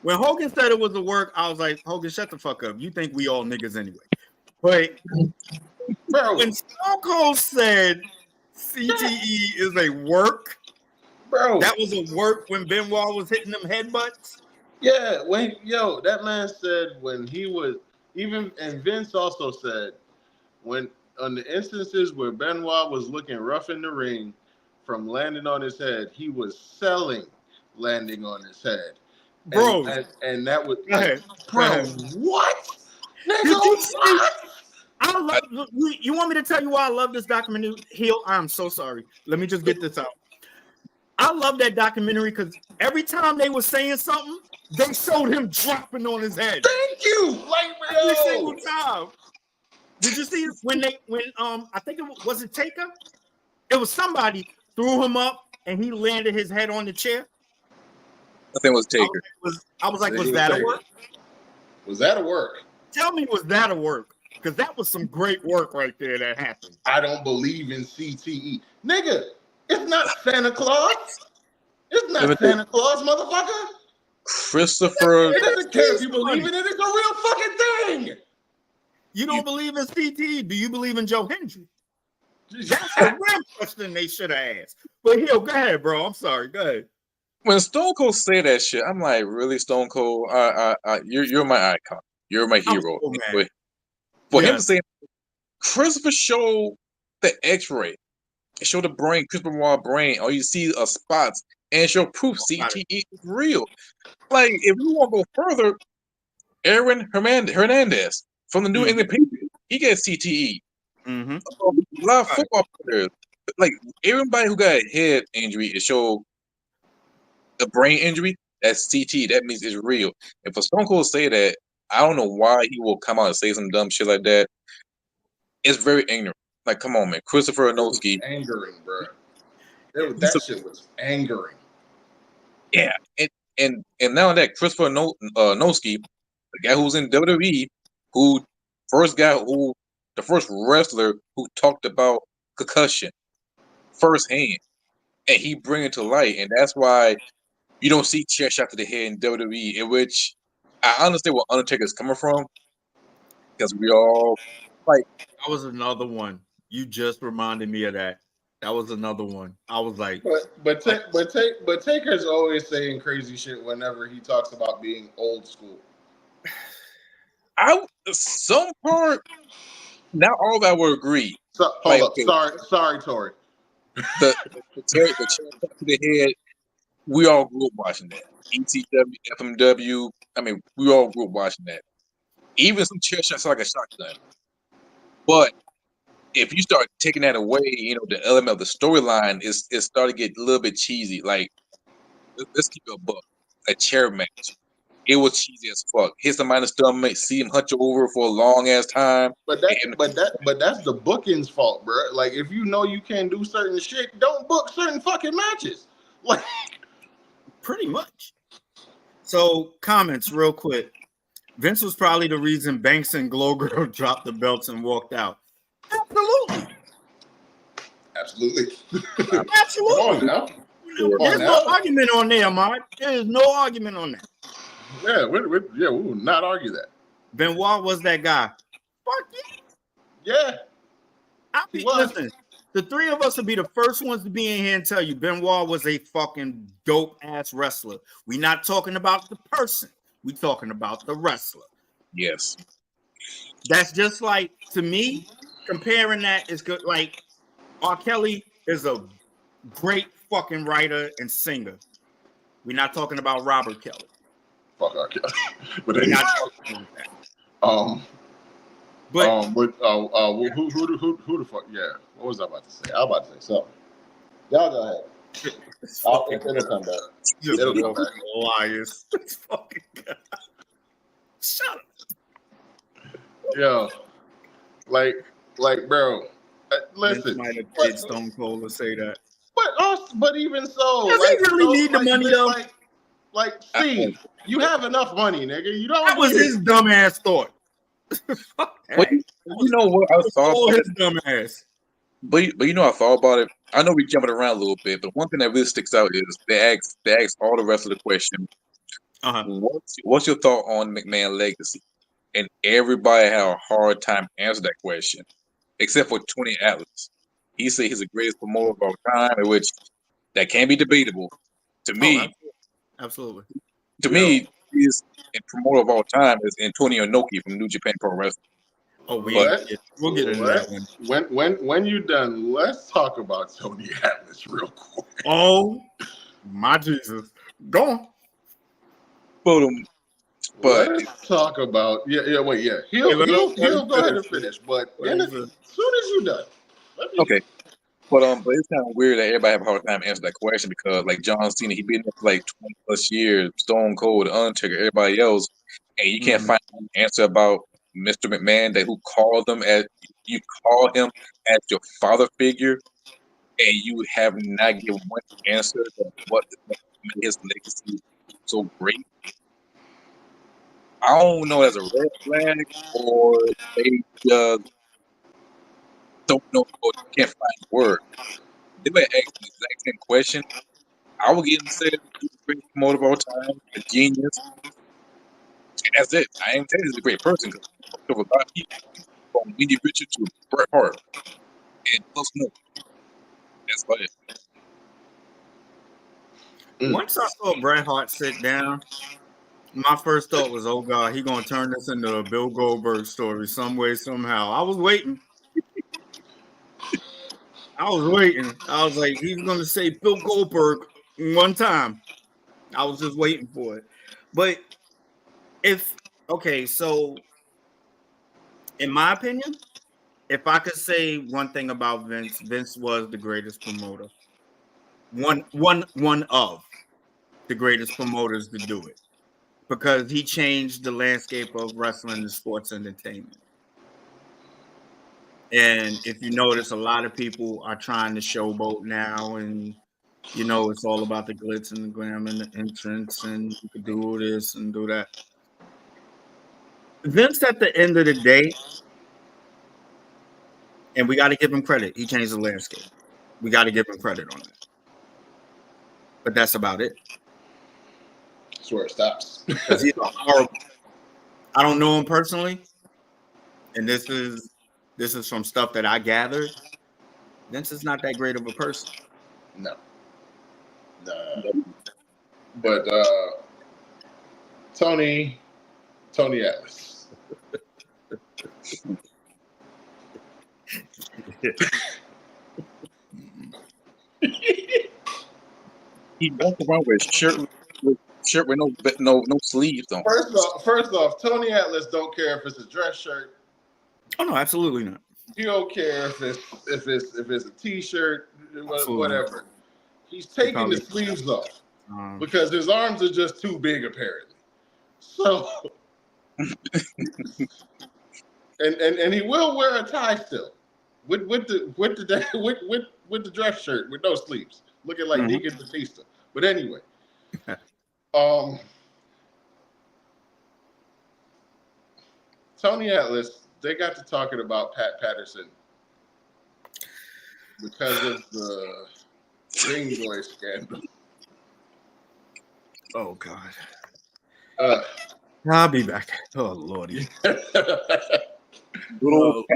When Hogan said it was a work, I was like, Hogan, shut the fuck up. You think we all niggas anyway. But bro, when Stone Cold said CTE is a work, bro, that was a work when Benoit was hitting them headbutts. Yeah, that man said when he was and Vince also said when on the instances where Benoit was looking rough in the ring from landing on his head, he was selling landing on his head. bro. And that would Like, bro, what? Nigga, did you see? what? I love. You want me to tell you why I love this documentary? Heel. I'm so sorry. Let me just get this out. I love that documentary because every time they were saying something, they showed him dropping on his head. Thank you. Like, every single time. Did you see when I think was it Taker? It was somebody threw him up and he landed his head on the chair. I think it was Taker. I was like, was that a work? Was that a work? Tell me, was that a work? Because that was some great work right there that happened. I don't believe in CTE. Nigga, it's not Santa Claus. It's not Santa Claus, motherfucker. Christopher. It doesn't care if you believe in it. It's a real fucking thing. You don't believe in CTE. Do you believe in Joe Hendry? That's the real question they should have asked. But here, go ahead, bro. I'm sorry. Go ahead. When Stone Cold say that shit, I'm like, really, Stone Cold? You're my icon. You're my hero. Anyway, for him to say, Christopher showed the X-ray. It showed the brain, Christopher Benoit brain. All you see are spots and show proof CTE is real. Like, if you want to go further, Aaron Hernandez from the New England Patriots, he gets CTE. Mm-hmm. A lot of football players, like everybody who got a head injury, it showed a brain injury. That's CTE. That means it's real. And for Stone Cold to say that, I don't know why he will come out and say some dumb shit like that. It's very ignorant. Like, come on, man. Christopher Noski. Angering, bro. That shit was angering. Yeah, and now that Christopher Noski, the guy who's in WWE, the first wrestler who talked about concussion firsthand, and he bring it to light, and that's why you don't see chair shot to the head in WWE, in which I understand where Undertaker's coming from, because we all like. That was another one. You just reminded me of that. That was another one. I was like, but Taker's always saying crazy shit whenever he talks about being old school. Some part, not all that will agree. So, hold up. Sorry, Tori. The chair to the head. We all grew up watching that. ECW, FMW. I mean, we all grew up watching that. Even some chair shots like a shotgun. But if you start taking that away, the element of the storyline it started to get a little bit cheesy. Like, let's keep it a buck. A chair match. It was cheesy as fuck. Hit somebody in the stomach, see him hunch over for a long ass time. But that's the booking's fault, bro. Like, if you know you can't do certain shit, don't book certain fucking matches. Like, pretty much. So, comments real quick. Vince was probably the reason Banks and Glow Girl dropped the belts and walked out. Absolutely. Absolutely. Come on now. There's no argument on there, Mark. There's no argument on that. Yeah, we will not argue that. Benoit was that guy. Fuck yeah. Listen, the three of us will be the first ones to be in here and tell you Benoit was a fucking dope ass wrestler. We're not talking about the person. We're talking about the wrestler. Yes. That's just like, to me, comparing that is good. Like, R. Kelly is a great fucking writer and singer. We're not talking about Robert Kelly. Fuck R. Kelly. But we're not talking about that. Who the fuck? Yeah. What was I about to say? I was about to say something. Y'all go ahead. It'll come back. It'll come back. Liars. Fucking God. Shut up. Yo, like, bro. Listen. Might have paid Stone Cold to say that. But even so, does he really need the money though? Like, Steve, you have enough money, nigga. You don't. That was his dumbass thought. But you know what I thought? His dumbass. But I thought about it. I know we're jumping around a little bit, but one thing that really sticks out is they asked all the rest of the question. What's your thought on McMahon legacy? And everybody had a hard time answering that question, except for Tony Atlas. He said he's the greatest promoter of all time, which that can be debatable. To me, absolutely. To me, he's a promoter of all time is Antonio Inoki from New Japan Pro Wrestling. Oh, we'll get into that one. When you're done, let's talk about Tony Atlas real quick. Oh my Jesus, go on. But let's talk about He'll go ahead and finish. But as soon as you're done, okay. But it's kind of weird that everybody have a hard time answering that question because like John Cena, he been there for like 20+ years, Stone Cold, Undertaker, everybody else, and you can't find an answer about Mr. McMahon that who called him as you call him as your father figure, and you have not given one answer of what made his legacy so great. I don't know as a red flag or they just don't know or can't find the word. They might ask the exact same question. I would get him said he's the greatest promoter of all time, a genius, and that's it. I ain't saying he's a great person because he a lot of people, from Wendy Richard to Bret Hart, and plus more. That's about it. Once I saw Bret Hart sit down, my first thought was, "Oh God, he gonna turn this into a Bill Goldberg story some way, somehow." I was waiting. I was like, he's gonna say Bill Goldberg one time. I was just waiting for it. But so in my opinion, if I could say one thing about Vince, Vince was the greatest promoter. One of the greatest promoters to do it. Because he changed the landscape of wrestling and sports entertainment. And if you notice, a lot of people are trying to showboat now, and it's all about the glitz and the glam and the entrance, and you could do this and do that. Vince, at the end of the day, and we got to give him credit, he changed the landscape. We got to give him credit on that. But that's about it. That's where it stops. He's horrible. I don't know him personally, and this is from stuff that I gathered. Vince is not that great of a person. No. But Tony Atlas. He walked around with a shirt with no sleeves on. First off, Tony Atlas don't care if it's a dress shirt. Oh no, absolutely not. He don't care if it's a t-shirt, whatever. He's taking the sleeves off because his arms are just too big, apparently. So, and he will wear a tie still with the dress shirt with no sleeves, looking like Deacon Batista. But anyway, Tony Atlas, they got to talking about Pat Patterson because of the Ring Boy scandal. Oh God. I'll be back. Oh Lordy. Good old.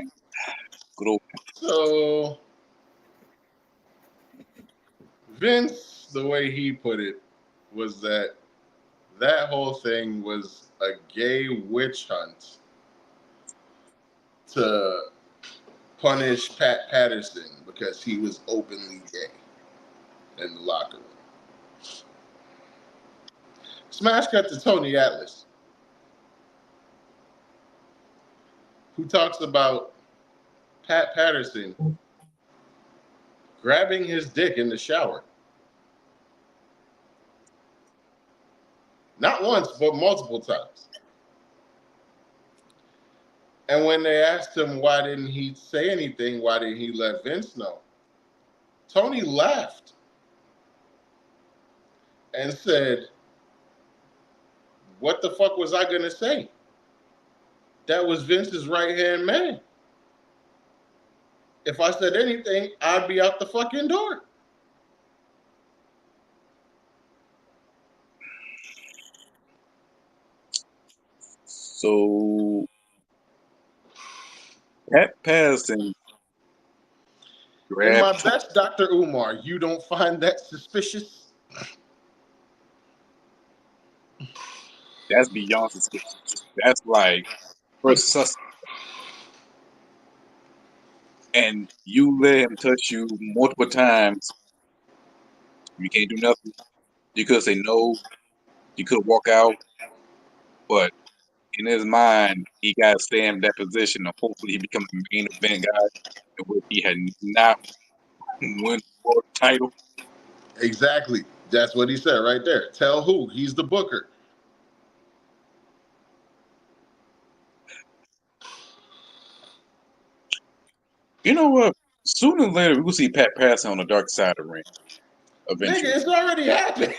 So Vince, the way he put it, was that whole thing was a gay witch hunt to punish Pat Patterson because he was openly gay in the locker room. Smash cut to Tony Atlas, who talks about Pat Patterson grabbing his dick in the shower. Not once, but multiple times. And when they asked him why didn't he say anything, why didn't he let Vince know, Tony laughed and said, "What the fuck was I going to say? That was Vince's right-hand man. If I said anything, I'd be out the fucking door." So, Pat Patterson. In my best Dr. Umar, you don't find that suspicious? That's beyond suspicious. That's like first suspect. And you let him touch you multiple times. You can't do nothing. You could say no. You could walk out. but in his mind, he got to stay in that position and hopefully he becomes a main event guy, in which he had not won the world title. Exactly. That's what he said right there. Tell who? He's the booker. You know what? Sooner or later, we'll see Pat Patterson on the dark side of the ring. Eventually. Nigga, it's already happened.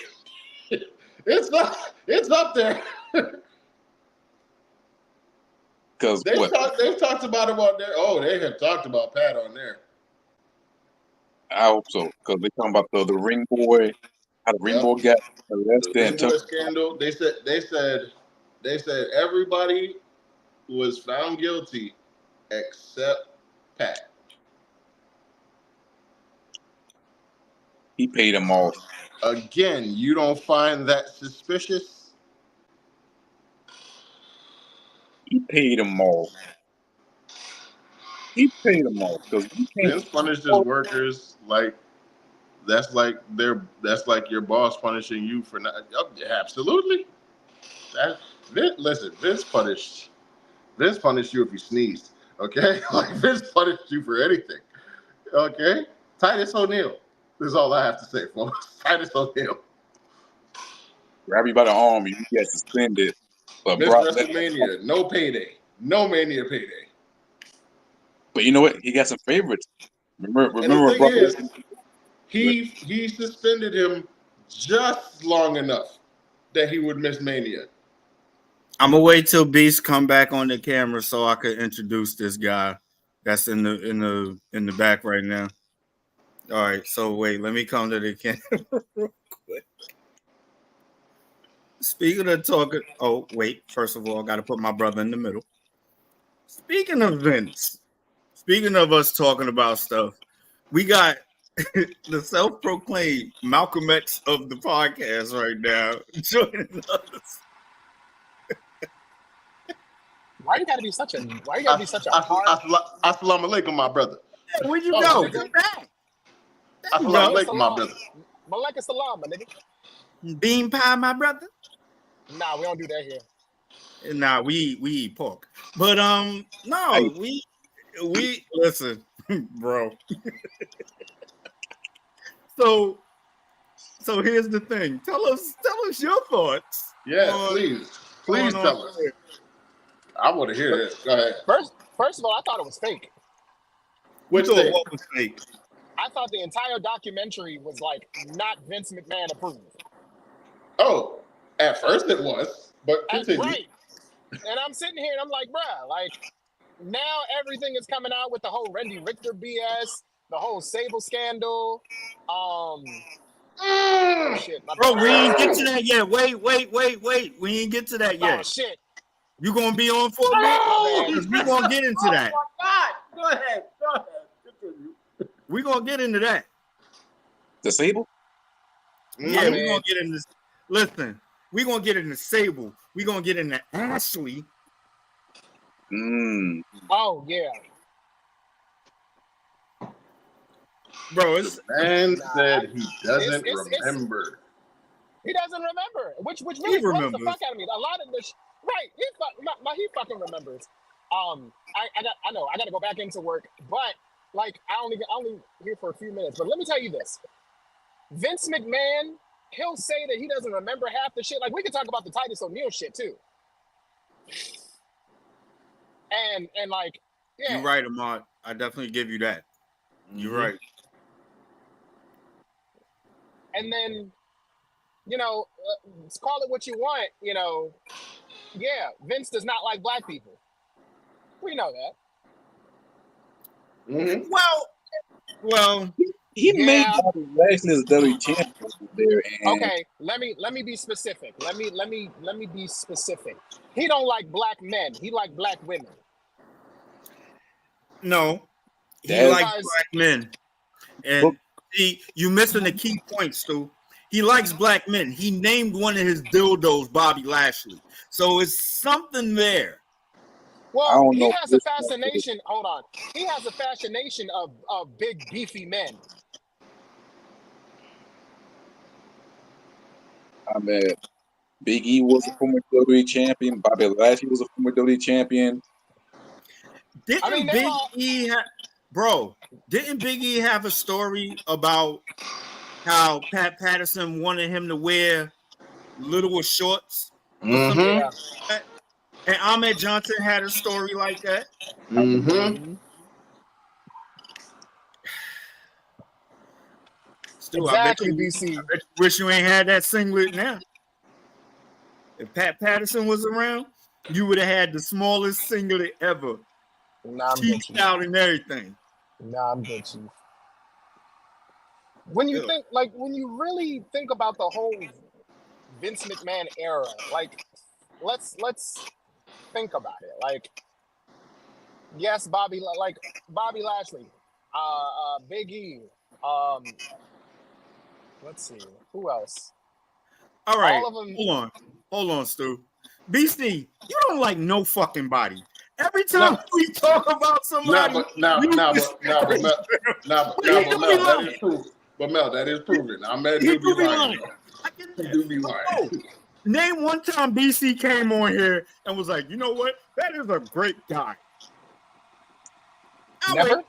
It's up there. Because they've talked about him on there. Oh, they have talked about Pat on there. I hope so. Because they're talking about the ring boy, how the ring boy got arrested. The ring boy scandal. They said everybody was found guilty except Pat. He paid him off. Again, you don't find that suspicious? He paid him off. He paid him off because Vince punished his workers like that's like your boss punishing you for not. Absolutely. Listen, Vince punished you if you sneezed. Okay, like Vince punished you for anything. Okay, Titus O'Neil. This is all I have to say, folks. Titus O'Neil. Grab you by the arm, you get suspended. But Miss WrestleMania, no payday, no Mania payday. But you know what? He got some favorites. Remember, the thing is, he suspended him just long enough that he would miss Mania. I'm gonna wait till Beast come back on the camera so I could introduce this guy that's in the back right now. All right, so wait, let me come to the camera real quick. Speaking of talking, oh wait, first of all, I got to put my brother in the middle. Speaking of Vince, speaking of us talking about stuff, we got the self-proclaimed Malcolm X of the podcast right now joining us. Why you gotta be such a hard? Assalamu alaikum, my brother. Hey, where'd you go? Come back. Assalamu alaikum, my brother. Malaka salam, my nigga. Bean pie, my brother. Nah, we don't do that here. Nah, we eat pork. But no, we listen, bro. So here's the thing. Tell us your thoughts. Yeah, please tell us. I want to hear this. Go ahead. First of all, I thought it was fake. Which thing? What was fake? I thought the entire documentary was like not Vince McMahon approved. Oh, at first it was, but continue. Right. And I'm sitting here and I'm like, bruh, like now everything is coming out with the whole Randy Richter BS, the whole Sable scandal. Shit, bro, we ain't get to that yet. Wait. We ain't get to that yet. Oh shit. You gonna be on for a bit? Because we gonna get into that. Oh my God. Go ahead. We gonna get into that. The Sable? Yeah, we gonna get into this. Listen, we gonna get into Sable. We gonna get into Ashley. Oh yeah. Bro, it's man said he doesn't remember. He doesn't remember, which really blows the fuck out of me. A lot of this, right? He fucking remembers. I know I got to go back into work, but like I only here for a few minutes. But let me tell you this: Vince McMahon, he'll say that he doesn't remember half the shit. Like we could talk about the Titus O'Neil shit too. And like, yeah, you're right, Ahmad. I definitely give you that. You're right. And then, you know, call it what you want. You know, yeah, Vince does not like black people. We know that. Mm-hmm. Well, he made Bobby Lashley's WWE champion there. Okay, let me be specific. Let me be specific. He don't like black men. He like black women. No, he likes black men. And you missing the key point, Stu. He likes black men. He named one of his dildos Bobby Lashley. So it's something there. Well, he has a fascination. Hold on. He has a fascination of big, beefy men. I mean, Big E was a former WWE champion. Bobby Lashley was a former WWE champion. Didn't Big E have a story about how Pat Patterson wanted him to wear little shorts? Mm-hmm. Like and Ahmed Johnson had a story like that. Mm-hmm. Still, Exactly, I BC. wish you ain't had that singlet now. If Pat Patterson was around, you would have had the smallest singlet ever. Nah, I'm Cheeked good, out and everything. Nah, I'm good, Chief. When you think, like, when you really think about the whole Vince McMahon era, like, let's think about it. Like, yes, Bobby Lashley, Big E, let's see, who else? All right, All of them. hold on, Stu. BC, you don't like no fucking body. Every time we talk about somebody, but Mel, that is proof. But Mel, that is proven. I'm mad to be lying. Do be lying. Name one time BC came on here and was like, you know what? That is a great guy. Never.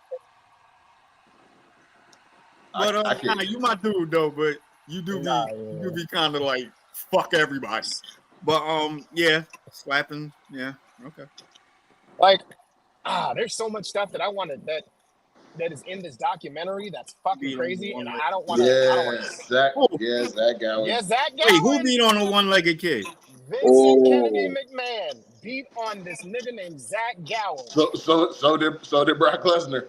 But you my dude though. But you do be kind of like fuck everybody. But yeah, slapping, yeah, okay. Like, there's so much stuff that I wanted that is in this documentary that's fucking crazy, and I don't want to. Zach Gowen. Yeah, Zach Gowen. Wait, who beat on a one-legged kid? Vincent Kennedy McMahon beat on this nigga named Zach Gowen. So did Brock Lesnar.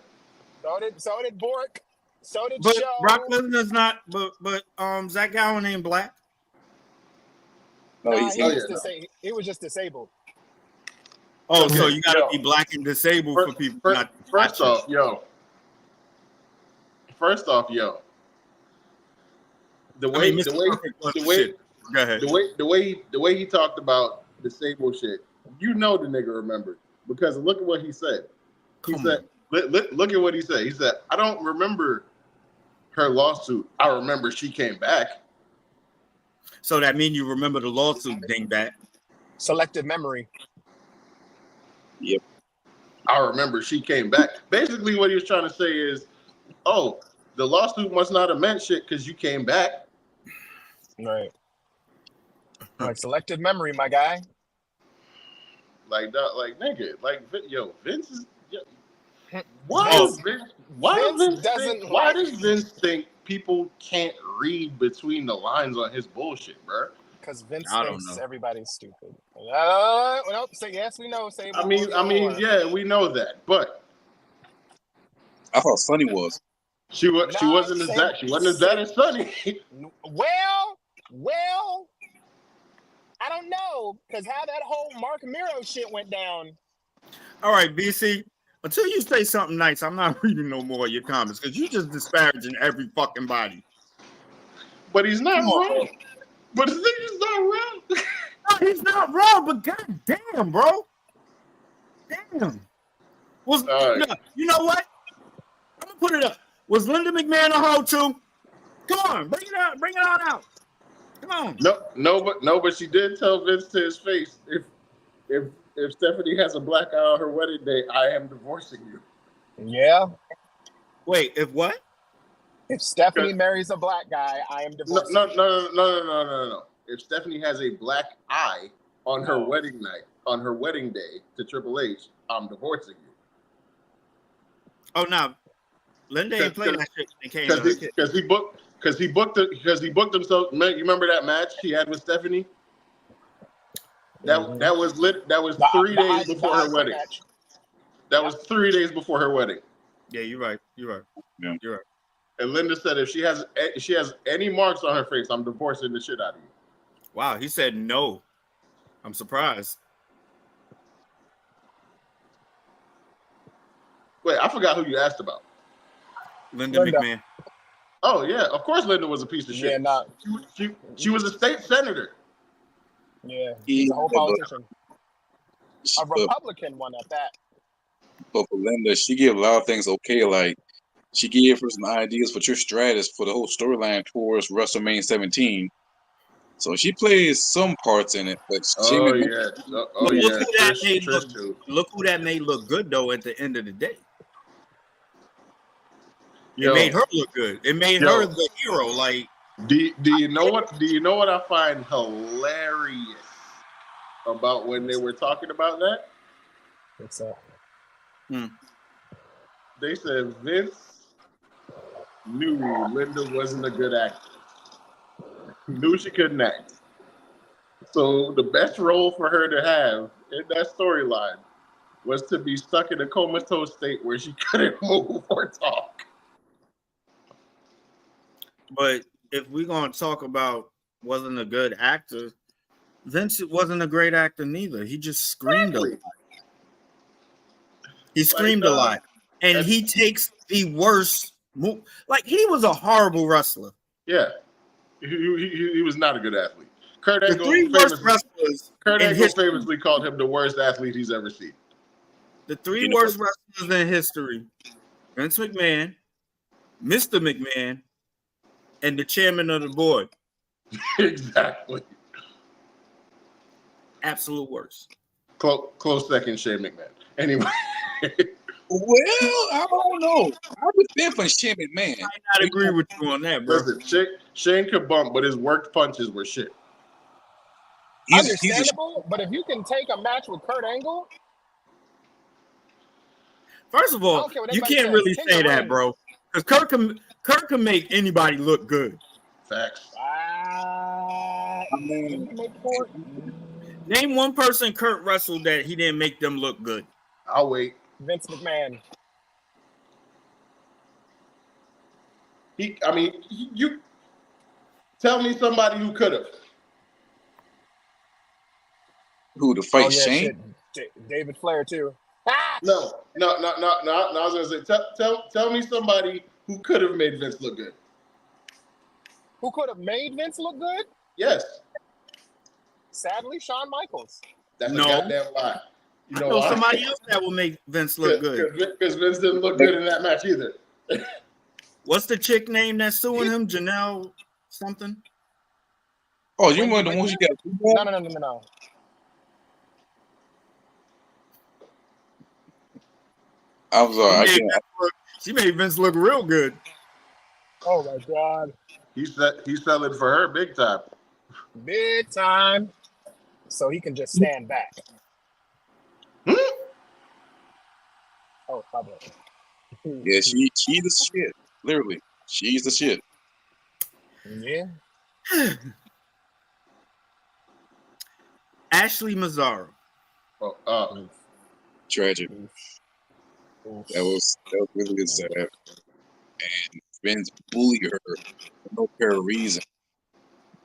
So did Bork. So did But Show. Brock Lesnar's not. But Zach Gowen ain't black. No, he was just disabled. Oh, so you gotta be black and disabled for people. First off, the way he talked about disabled shit, you know the nigga remembered because look at what he said. Look at what he said. He said, "I don't remember her lawsuit. I remember she came back." So that means you remember the lawsuit, dingbat. Selective memory. Yep. I remember she came back. Basically, what he was trying to say is, oh, the lawsuit must not have meant shit because you came back. Right. Like selective memory, my guy. Like that, like nigga, like Vince is. Why does Vince think people can't read between the lines on his bullshit, bro? Because Vince thinks everybody's stupid. Nope. Say yes, we know. Say I mean, yeah, we know that, but I thought Sonny was. She wasn't as that. She wasn't as bad as Sonny. Well, I don't know because how that whole Mark Miro shit went down. All right, BC. Until you say something nice, I'm not reading no more of your comments because you just disparaging every fucking body. But he's not wrong. But the thing is not wrong. No, he's not wrong, but goddamn, bro. Damn. You know what? I'm gonna put it up. Was Linda McMahon a hoe too? Come on, bring it out. Bring it on out. Come on. No, but she did tell Vince to his face, if Stephanie has a black eye on her wedding day, I am divorcing you. Yeah. Wait, if what? If Stephanie marries a black guy, I am divorcing you. No. If Stephanie has a black eye on her wedding night, on her wedding day to Triple H, I'm divorcing you. Oh no. Linda ain't playing that shit. Because he booked himself. You remember that match he had with Stephanie? That was 3 days before her wedding. That was 3 days before her wedding. Yeah, you're right. Yeah. You're right. And Linda said if she has any marks on her face, I'm divorcing the shit out of you. Wow, he said no. I'm surprised. Wait, I forgot who you asked about. Linda McMahon. Oh yeah, of course Linda was a piece of shit. Yeah, nah. She was a state senator. Yeah, he's a whole politician. A Republican one at that. But for Linda, she gave a lot of things okay. Like she gave her some ideas for Trish Stratus for the whole storyline towards WrestleMania 17. So she plays some parts in it, but Oh yeah, look yeah. who that made Trish look. too. Look who that made look good though. At the end of the day, it Yo, made her look good. It made her the hero. Like, do you know what? Do you know what I find hilarious about when they were talking about that? What's up? They said Vince knew Linda wasn't a good actor. Knew she couldn't act. So the best role for her to have in that storyline was to be stuck in a comatose state where she couldn't move or talk. but if we're gonna talk about wasn't a good actor, Vince wasn't a great actor neither. He just screamed a lot. He screamed a lot, and he takes the worst move. Like, he was a horrible wrestler. Yeah, he was not a good athlete. Kurt The Angle three worst wrestlers. famously called him the worst athlete he's ever seen. The three worst wrestlers in history: Vince McMahon, Mr. McMahon, and the chairman of the board. Exactly. Absolute worst. Close second, Shane McMahon. Anyway. Well, I don't know. I would stand for Shane McMahon. I not agree with you on that, bro. Listen, Shane could bump, but his worked punches were shit. Understandable, but if you can take a match with Kurt Angle, first of all, you can't really say that, bro, because Kurt can make anybody look good. Facts. Name one person Kurt wrestled that he didn't make them look good. I'll wait. Vince McMahon. You tell me somebody who could have. Who to fight Shane? David Flair too. No. I was gonna say, tell me somebody who could have made Vince look good. Who could have made Vince look good? Yes. Sadly, Shawn Michaels. That's a goddamn lie. You know why? Somebody else that will make Vince look good. Because Vince didn't look good in that match either. What's the chick name that's suing him? Janelle something? Oh, you remember the ones you got? No. I'm sorry. She made Vince look real good. Oh my God. He's selling for her big time. Big time. So he can just stand back. Oh, probably. Yeah, she's the shit. Literally, she's the shit. Yeah. Ashley Mazzaro. Tragic. That was really sad. And Vince bullied her for no apparent reason.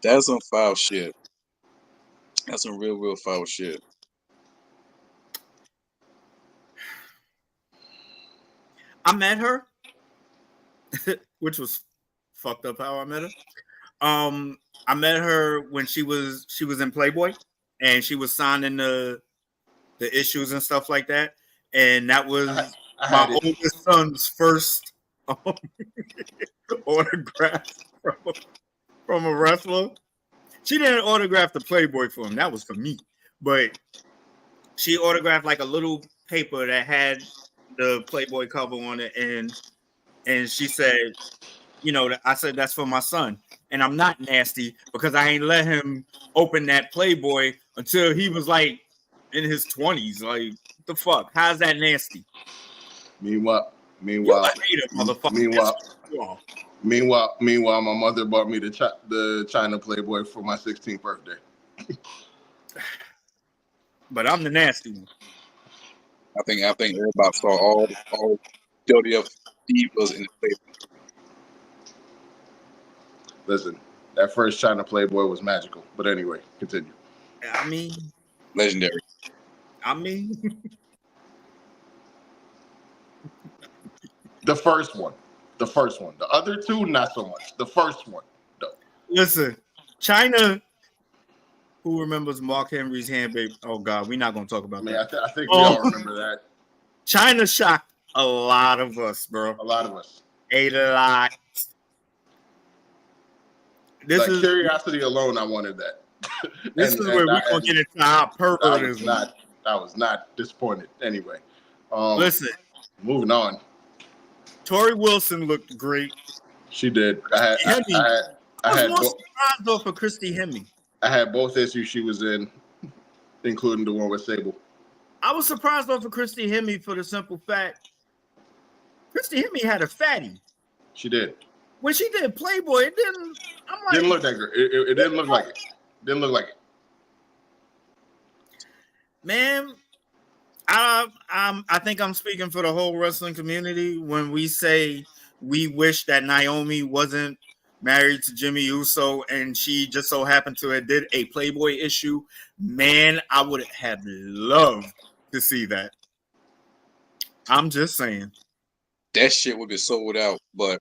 That's some foul shit. That's some real foul shit. I met her, which was fucked up how I met her. I met her when she was in Playboy, and she was signing the issues and stuff like that. And that was my oldest son's first autograph from a wrestler. She didn't autograph the Playboy for him. That was for me. But she autographed like a little paper that had the Playboy cover on it. And she said, I said, that's for my son. And I'm not nasty because I ain't let him open that Playboy until he was like in his 20s. Like, what the fuck? How's that nasty? Meanwhile, my mother bought me the China Playboy for my 16th birthday. But I'm the nasty one. I think everybody saw all WWF divas in the Playboy. Listen, that first China Playboy was magical. But anyway, continue. I mean, legendary. The first one. The other two, not so much. The first one, though. Listen, China. Who remembers Mark Henry's hand, babe? Oh God, we're not gonna talk about that. I think we all remember that. China shocked a lot of us, bro. A lot of us. A lot. curiosity alone, I wanted that. This is where we're gonna get into how pervertism. I was not disappointed. Anyway, listen. Moving on. Tori Wilson looked great. She did. I was more surprised though for Christy Hemme. I had both issues she was in, including the one with Sable. I was surprised though for Christy Hemme for the simple fact Christy Hemme had a fatty. She did. When she did Playboy, it didn't. I'm like, didn't look that good. It didn't look like it. Didn't look like it. Man, I think I'm speaking for the whole wrestling community when we say we wish that Naomi wasn't married to Jimmy Uso and she just so happened to have did a Playboy issue. Man, I would have loved to see that. I'm just saying. That shit would be sold out, but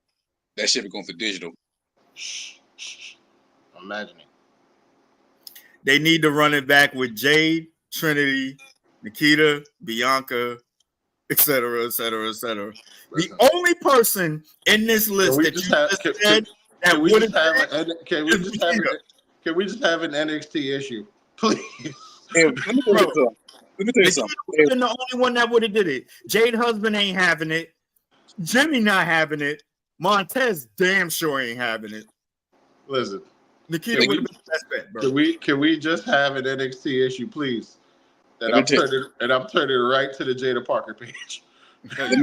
that shit be going for digital. I'm imagining. They need to run it back with Jade, Trinity, Nikita, Bianca, etc., etc., etc. The only person in this list that you just said that would have can we just have an NXT issue, please? Hey, let me tell you something. Been the only one that would have did it. Jade husband ain't having it. Jimmy not having it. Montez damn sure ain't having it. Listen, Nikita would have been the best bet, bro. Can we just have an NXT issue, please? And I'm turning right to the Jada Parker page. Let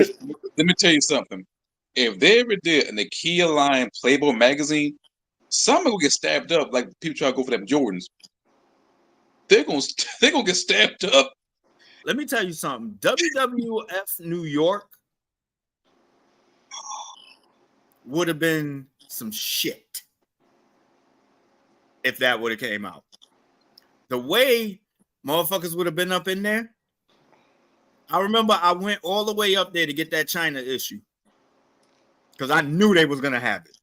me tell you something. If they ever did an Nakia line Playboy magazine, someone will get stabbed up like people try to go for them Jordans. They're gonna get stabbed up. Let me tell you something. WWF New York would have been some shit if that would have came out. The way motherfuckers would have been up in there. I remember I went all the way up there to get that China issue because I knew they was gonna have it.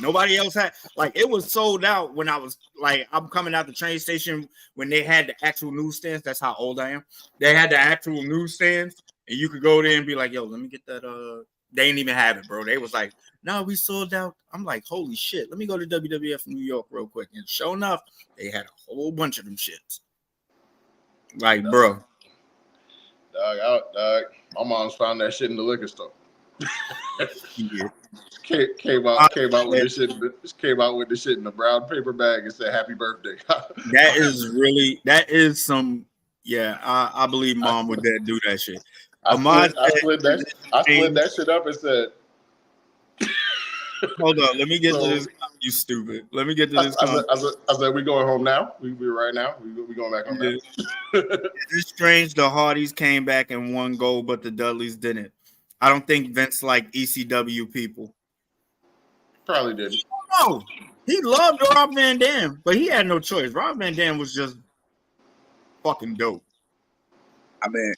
Nobody else had, like, it was sold out when I was like, I'm coming out the train station when they had the actual newsstands. That's how old I am. They had the actual newsstands, and you could go there and be like, yo, let me get that. They didn't even have it, bro. They was like, no, we sold out. I'm like, holy shit. Let me go to WWF New York real quick. And sure enough, they had a whole bunch of them shits. Like, bro. Dog. My mom's found that shit in the liquor store. Yeah. Came out with the shit in the brown paper bag and said happy birthday. that is some, yeah, I believe mom would do that shit. I slid that shit up and said, hold on, let me get to this. You stupid. Let me get to this. I said, we going home now? We right now? We going back home now? It's strange the Hardys came back and won gold, but the Dudleys didn't. I don't think Vince liked ECW people. Probably didn't. No, he loved Rob Van Dam, but he had no choice. Rob Van Dam was just fucking dope. I mean,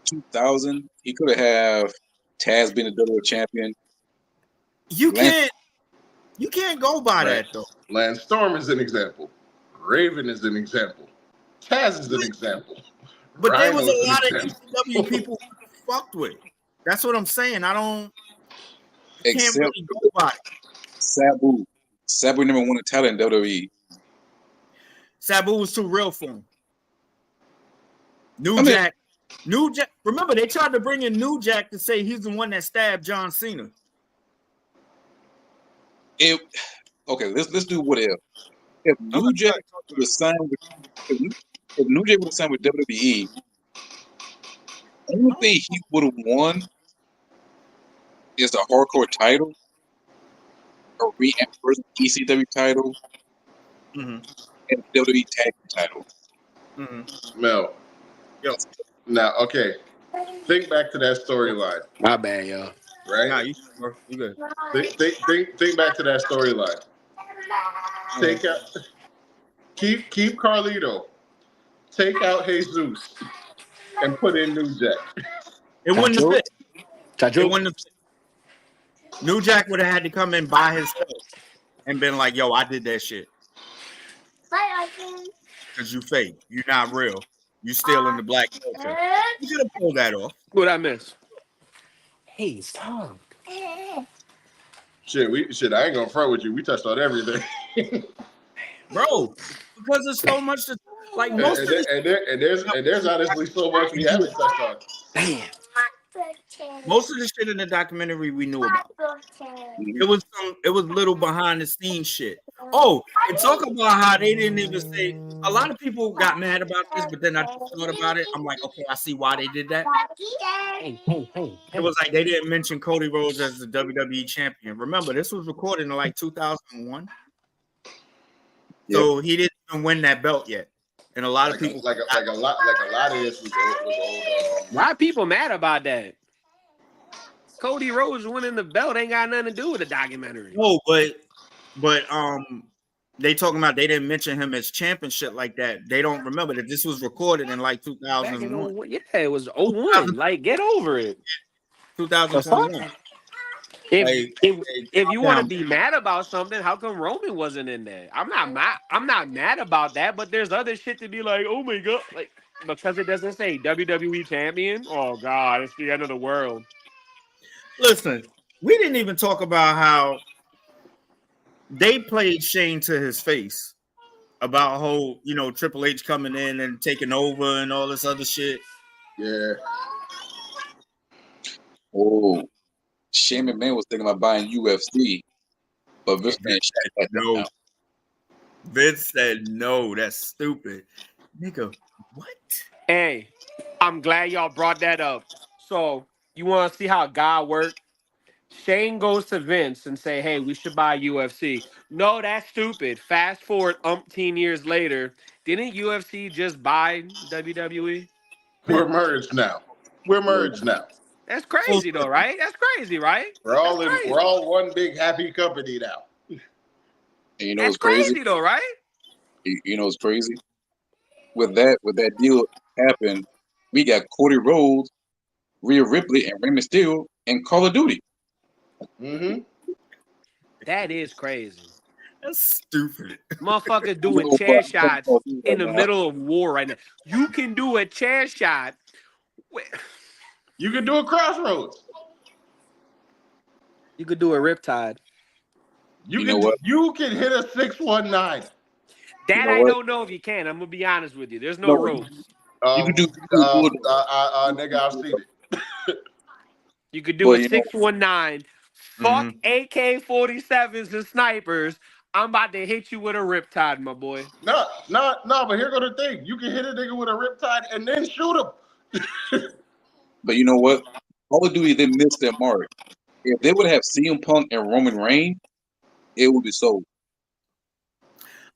2000, he could have Taz being a WWE champion. You can't go by that though. Lance Storm is an example. Raven is an example. Taz is an example. But Rhino there was a lot of ECW people who fucked with. That's what I'm saying. Can't really go by it. Sabu never won a title in WWE. Sabu was too real for him. New Jack. Remember, they tried to bring in New Jack to say he's the one that stabbed John Cena. Let's do what if. If New Jack would have signed with WWE, the only thing he would have won is the hardcore title, a reimbursed ECW title, and WWE tag title. Mel. Yo. Now, okay. Think back to that storyline. My bad, y'all. Right? Nah, you good. Think back to that storyline. Take out, keep Carlito. Take out Jesus, and put in New Jack. It wouldn't have fit. It wouldn't have fit. New Jack would have had to come in by himself and been like, "Yo, I did that shit." Because you fake. You're not real. You still in the black culture. You should have pulled that off. What I miss? Hey, stop. Shit. I ain't gonna front with you. We touched on everything, bro. Because there's so much to like. and there's honestly so much we haven't touched on. Damn. Most of the shit in the documentary we knew about. It was little behind the scenes shit. Oh, and talk about how they didn't even say. A lot of people got mad about this, but then I just thought about it. I'm like, okay, I see why they did that. It was like they didn't mention Cody Rhodes as the WWE champion. Remember, this was recorded in like 2001, so he didn't even win that belt yet. And a lot of people like a lot of this was old. Why are people mad about that? Cody Rhodes winning the belt ain't got nothing to do with the documentary. No, but they talking about they didn't mention him as champion shit like that. They don't remember that this was recorded in like 2001. Yeah, it was 01. Like, get over it. 2021. If you want to be mad about something, how come Roman wasn't in there? I'm not mad about that, but there's other shit to be like, oh my god, like because it doesn't say WWE champion. Oh god, it's the end of the world. Listen, we didn't even talk about how they played Shane to his face about whole, Triple H coming in and taking over and all this other shit. Yeah. Oh, Shane McMahon was thinking about buying UFC, but Vince said no. Vince said no. That's stupid, nigga. What? Hey, I'm glad y'all brought that up. So you want to see how God worked? Shane goes to Vince and say, hey, we should buy UFC. No, that's stupid. Fast forward umpteen years later, didn't UFC just buy WWE? We're merged now. That's crazy though, right? That's crazy, right? We're all one big happy company now. And you know that's what's crazy though, right? You know what's crazy? With that deal happen, we got Cody Rhodes, Rhea Ripley, and Rey Mysterio in Call of Duty. Mm-hmm. That is crazy. That's stupid. Motherfucker doing chair shots in the middle of war right now. You can do a chair shot. You can do a crossroads. You could do a riptide. You can hit a 619. That I don't know if you can. I'm gonna be honest with you. There's no ropes. You can do nigga, I've seen it. You could do a 619. Fuck AK-47s and snipers. I'm about to hit you with a riptide, my boy. No, but here go the thing. You can hit a nigga with a riptide and then shoot him. But you know what? Call of Duty didn't miss their mark. If they would have CM Punk and Roman Reigns, it would be sold.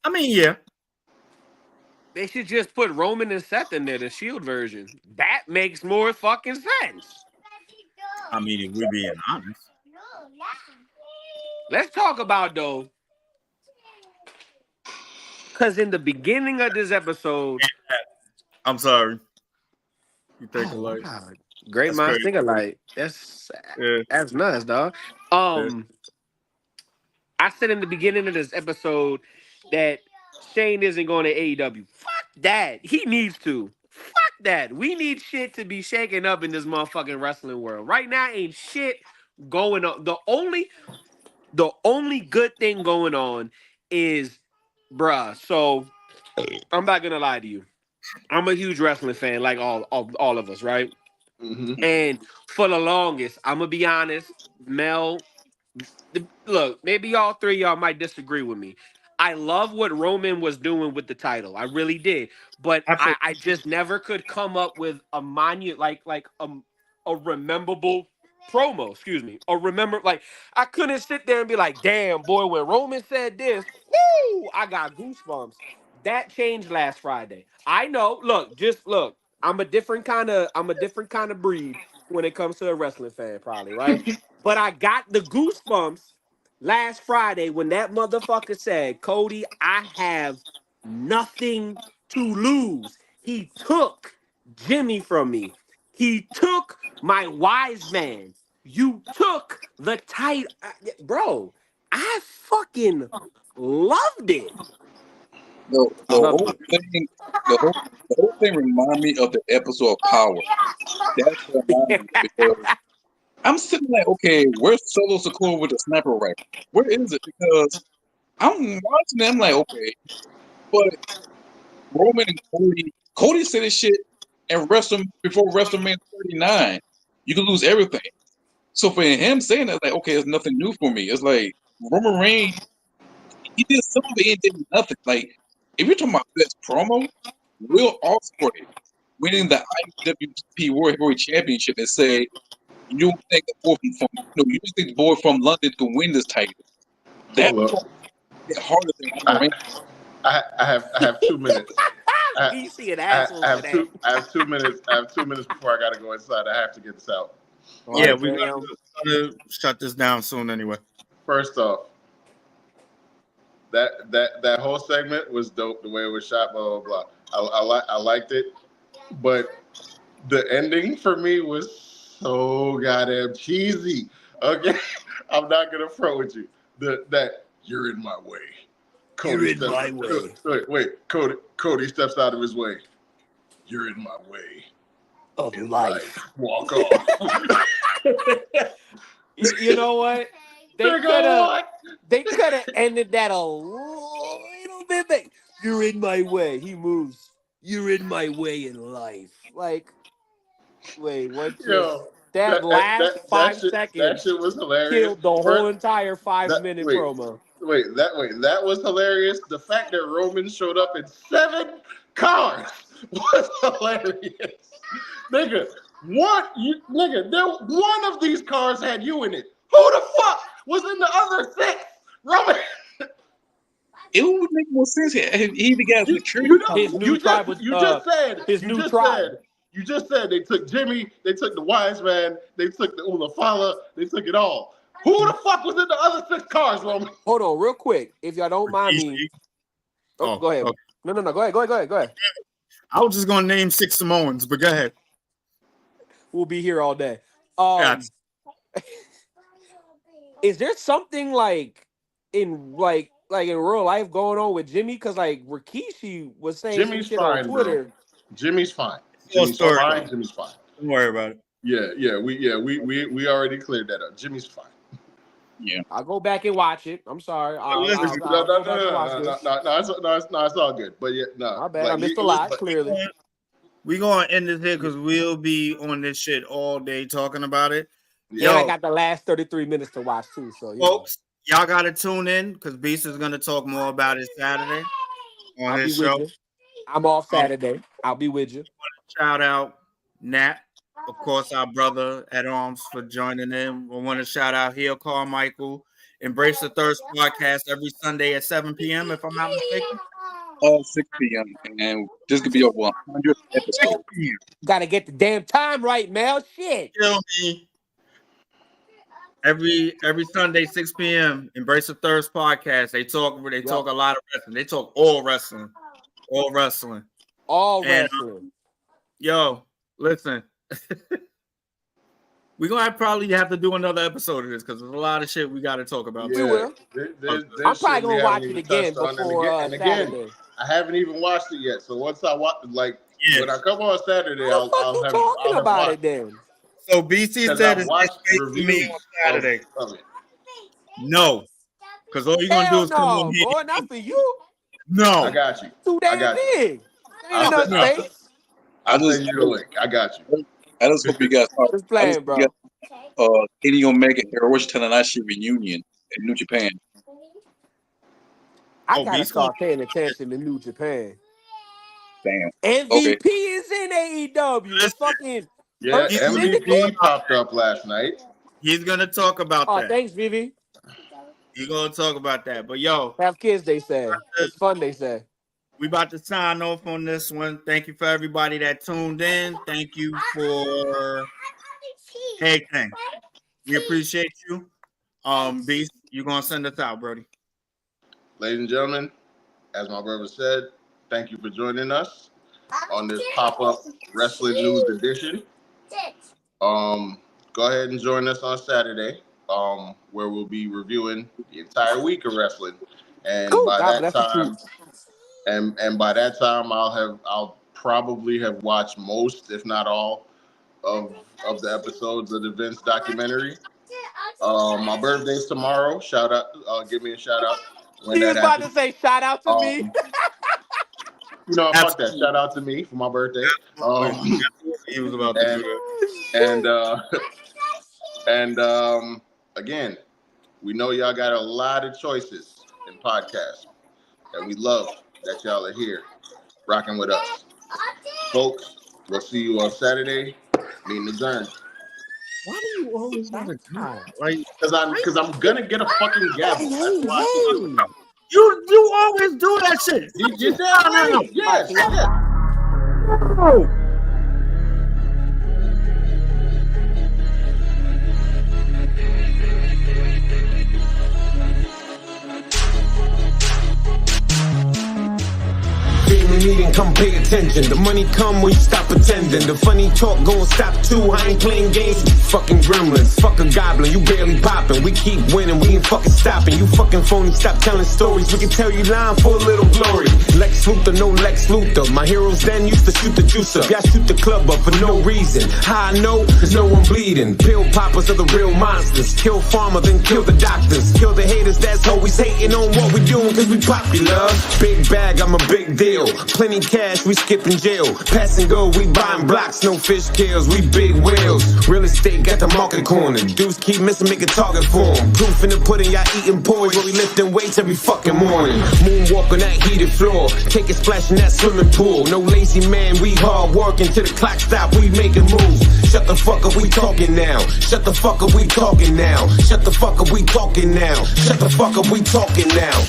I mean, yeah. They should just put Roman and Seth in there, the Shield version. That makes more fucking sense. I mean, if we're being honest. Let's talk about, though, because in the beginning of this episode... I'm sorry. You think alike. Great minds think alike. That's nuts, dog. I said in the beginning of this episode that Shane isn't going to AEW. Fuck that. He needs to. Fuck that. We need shit to be shaken up in this motherfucking wrestling world. Right now ain't shit going on. The only good thing going on is, bruh. So I'm not gonna lie to you. I'm a huge wrestling fan, like all of us, right? Mm-hmm. And for the longest, I'm gonna be honest, Mel. Look, maybe all three of y'all might disagree with me. I love what Roman was doing with the title. I really did. But I just never could come up with a like a rememberable promo, excuse me. I couldn't sit there and be like, damn, boy, when Roman said this, woo, I got goosebumps. That changed last Friday. I know, look, I'm a different kind of breed when it comes to a wrestling fan, probably, right? But I got the goosebumps last Friday when that motherfucker said, Cody, I have nothing to lose. He took Jimmy from me. He took my wise man. You took the title. Bro, I fucking loved it. The whole thing reminded me of the episode of Power. That's what reminded me because I'm sitting like, okay, where's Solo Sikoa with the sniper rifle? Where is it? Because I'm watching it, I'm like, okay, but Roman and Cody said this shit and before WrestleMania 39. You could lose everything. So for him saying that, like, okay, it's nothing new for me. It's like Roman Reigns, he did some of it and did nothing. Like, if you're talking about best promo, Will Ospreay winning the IWGP World Heavyweight Championship and say, you don't think you don't think the boy from London can win this title. That Hold up. is harder than Roman Reigns. I have 2 minutes. You see an asshole today. I have 2 minutes. I have 2 minutes before I gotta go inside. I have to get this out. Yeah, we gotta shut this down soon anyway. First off, that whole segment was dope. The way it was shot, blah blah blah. I liked it, but the ending for me was so goddamn cheesy. Okay, I'm not gonna front with you. That you're in my way. Cody You're in my way. Wait. Cody steps out of his way. You're in my way. Of life. Walk off. You know what? They could have ended that a little bit. You're in my way. He moves. You're in my way in life. Like, wait, what? That last 5 seconds. That shit was hilarious. Killed the whole entire 5-minute promo. That was hilarious. The fact that Roman showed up in 7 cars was hilarious. Nigga, one of these cars had you in it. Who the fuck was in the other 6? Roman. It would make more sense. He began his new tribe was new tribe. You just said they took Jimmy, they took the Wise Man, they took the Ulafala, they took it all. Who the fuck was in the other 6 cars, Roman? Hold on, real quick, if y'all don't mind me. Go ahead. Okay. No, go ahead. I was just gonna name 6 Samoans, but go ahead. We'll be here all day. Is there something like in real life going on with Jimmy? Because like Rikishi was saying Jimmy's shit fine, on Twitter. bro. Jimmy's fine. Jimmy's fine. Don't worry about it. We already cleared that up. Jimmy's fine. Yeah, I'll go back and watch it. I'm sorry. No, it's all good. But yeah, no. My bad. I missed a lot. Clearly, we gonna end this here because we'll be on this shit all day talking about it. Yeah, I got the last 33 minutes to watch too. So, folks, y'all gotta tune in because Beast is gonna talk more about it Saturday on his show. I'm off Saturday. I'll be with you. Shout out Nat, of course, our brother at arms for joining in. We want to shout out Heel Carmichael. Embrace the Thirst podcast every Sunday at 7 p.m. if I'm not mistaken. 6 p.m. and this could be a 100th episode. Gotta get the damn time right, Mel. Shit. Kill me. Every Sunday, 6 p.m. Embrace the Thirst podcast. They talk a lot of wrestling. They talk all wrestling. Yo, listen. We're gonna probably have to do another episode of this because there's a lot of shit we got to talk about. We will. I'm probably gonna watch it again before Saturday. I haven't even watched it yet, so once I watch, when I come on Saturday, I'll have talking about it then. So BC said it's me on Saturday. No, because all you're gonna do is come on here. Boy, not for you. No, I got you. Too damn big. I'll send you the link. I got you. I just hope you guys just playing, bro. Kenny Omega Hiroshi Tanahashi reunion in New Japan. I gotta start paying attention to New Japan. Damn. MVP is in AEW. The fucking MVP popped up last night. He's gonna talk about that. Thanks, Vivi. He's gonna talk about that. But yo, have kids. They say it's fun. They say. We about to sign off on this one. Thank you for everybody that tuned in. Thank you for everything. We appreciate you. Beast, you're gonna send us out, Brody. Ladies and gentlemen, as my brother said, thank you for joining us on this pop-up wrestling news edition. Go ahead and join us on Saturday, where we'll be reviewing the entire week of wrestling. And by that time. And by that time, I'll probably have watched most, if not all, of the episodes of the Vince documentary. My birthday's tomorrow. Shout out, give me a shout out. He was about to say shout out to me. You know, fuck that. Shout out to me for my birthday. He was about to do that. And again, we know y'all got a lot of choices in podcasts, and we love that y'all are here, rocking with us, folks. We'll see you on Saturday. Meeting adjourned. Why do you always want to do that? Like, because I'm gonna get a fucking gavel. That's why. You always do that shit. You did that? No. Yes. No. Meeting, come pay attention. The money come when you stop pretending. The funny talk gon' stop too. I ain't playing games with you fucking gremlins. Fuck a goblin, you barely popping. We keep winning, we ain't fucking stopping. You fucking phony, stop telling stories. We can tell you lying for a little glory. Lex Luthor, no Lex Luthor. My heroes then used to shoot the juice up. Y'all shoot the club up for no reason. How I know? Cause no one bleeding. Pill poppers are the real monsters. Kill farmer, then kill the doctors. Kill the haters that's always hating on what we doing cause we popular. Big bag, I'm a big deal. Plenty cash, we skipping jail. Pass and go, we buying blocks, no fish kills, we big whales. Real estate got the market corner. Dudes keep missing, make a target for them. Proof in the pudding, y'all eating porridge, where we lifting weights every fucking morning. Moonwalk on that heated floor, take a splash in that swimming pool. No lazy man, we hard working till the clock stop, we making moves. Shut the fuck up, we talking now. Shut the fuck up, we talking now. Shut the fuck up, we talking now. Shut the fuck up, we talking now.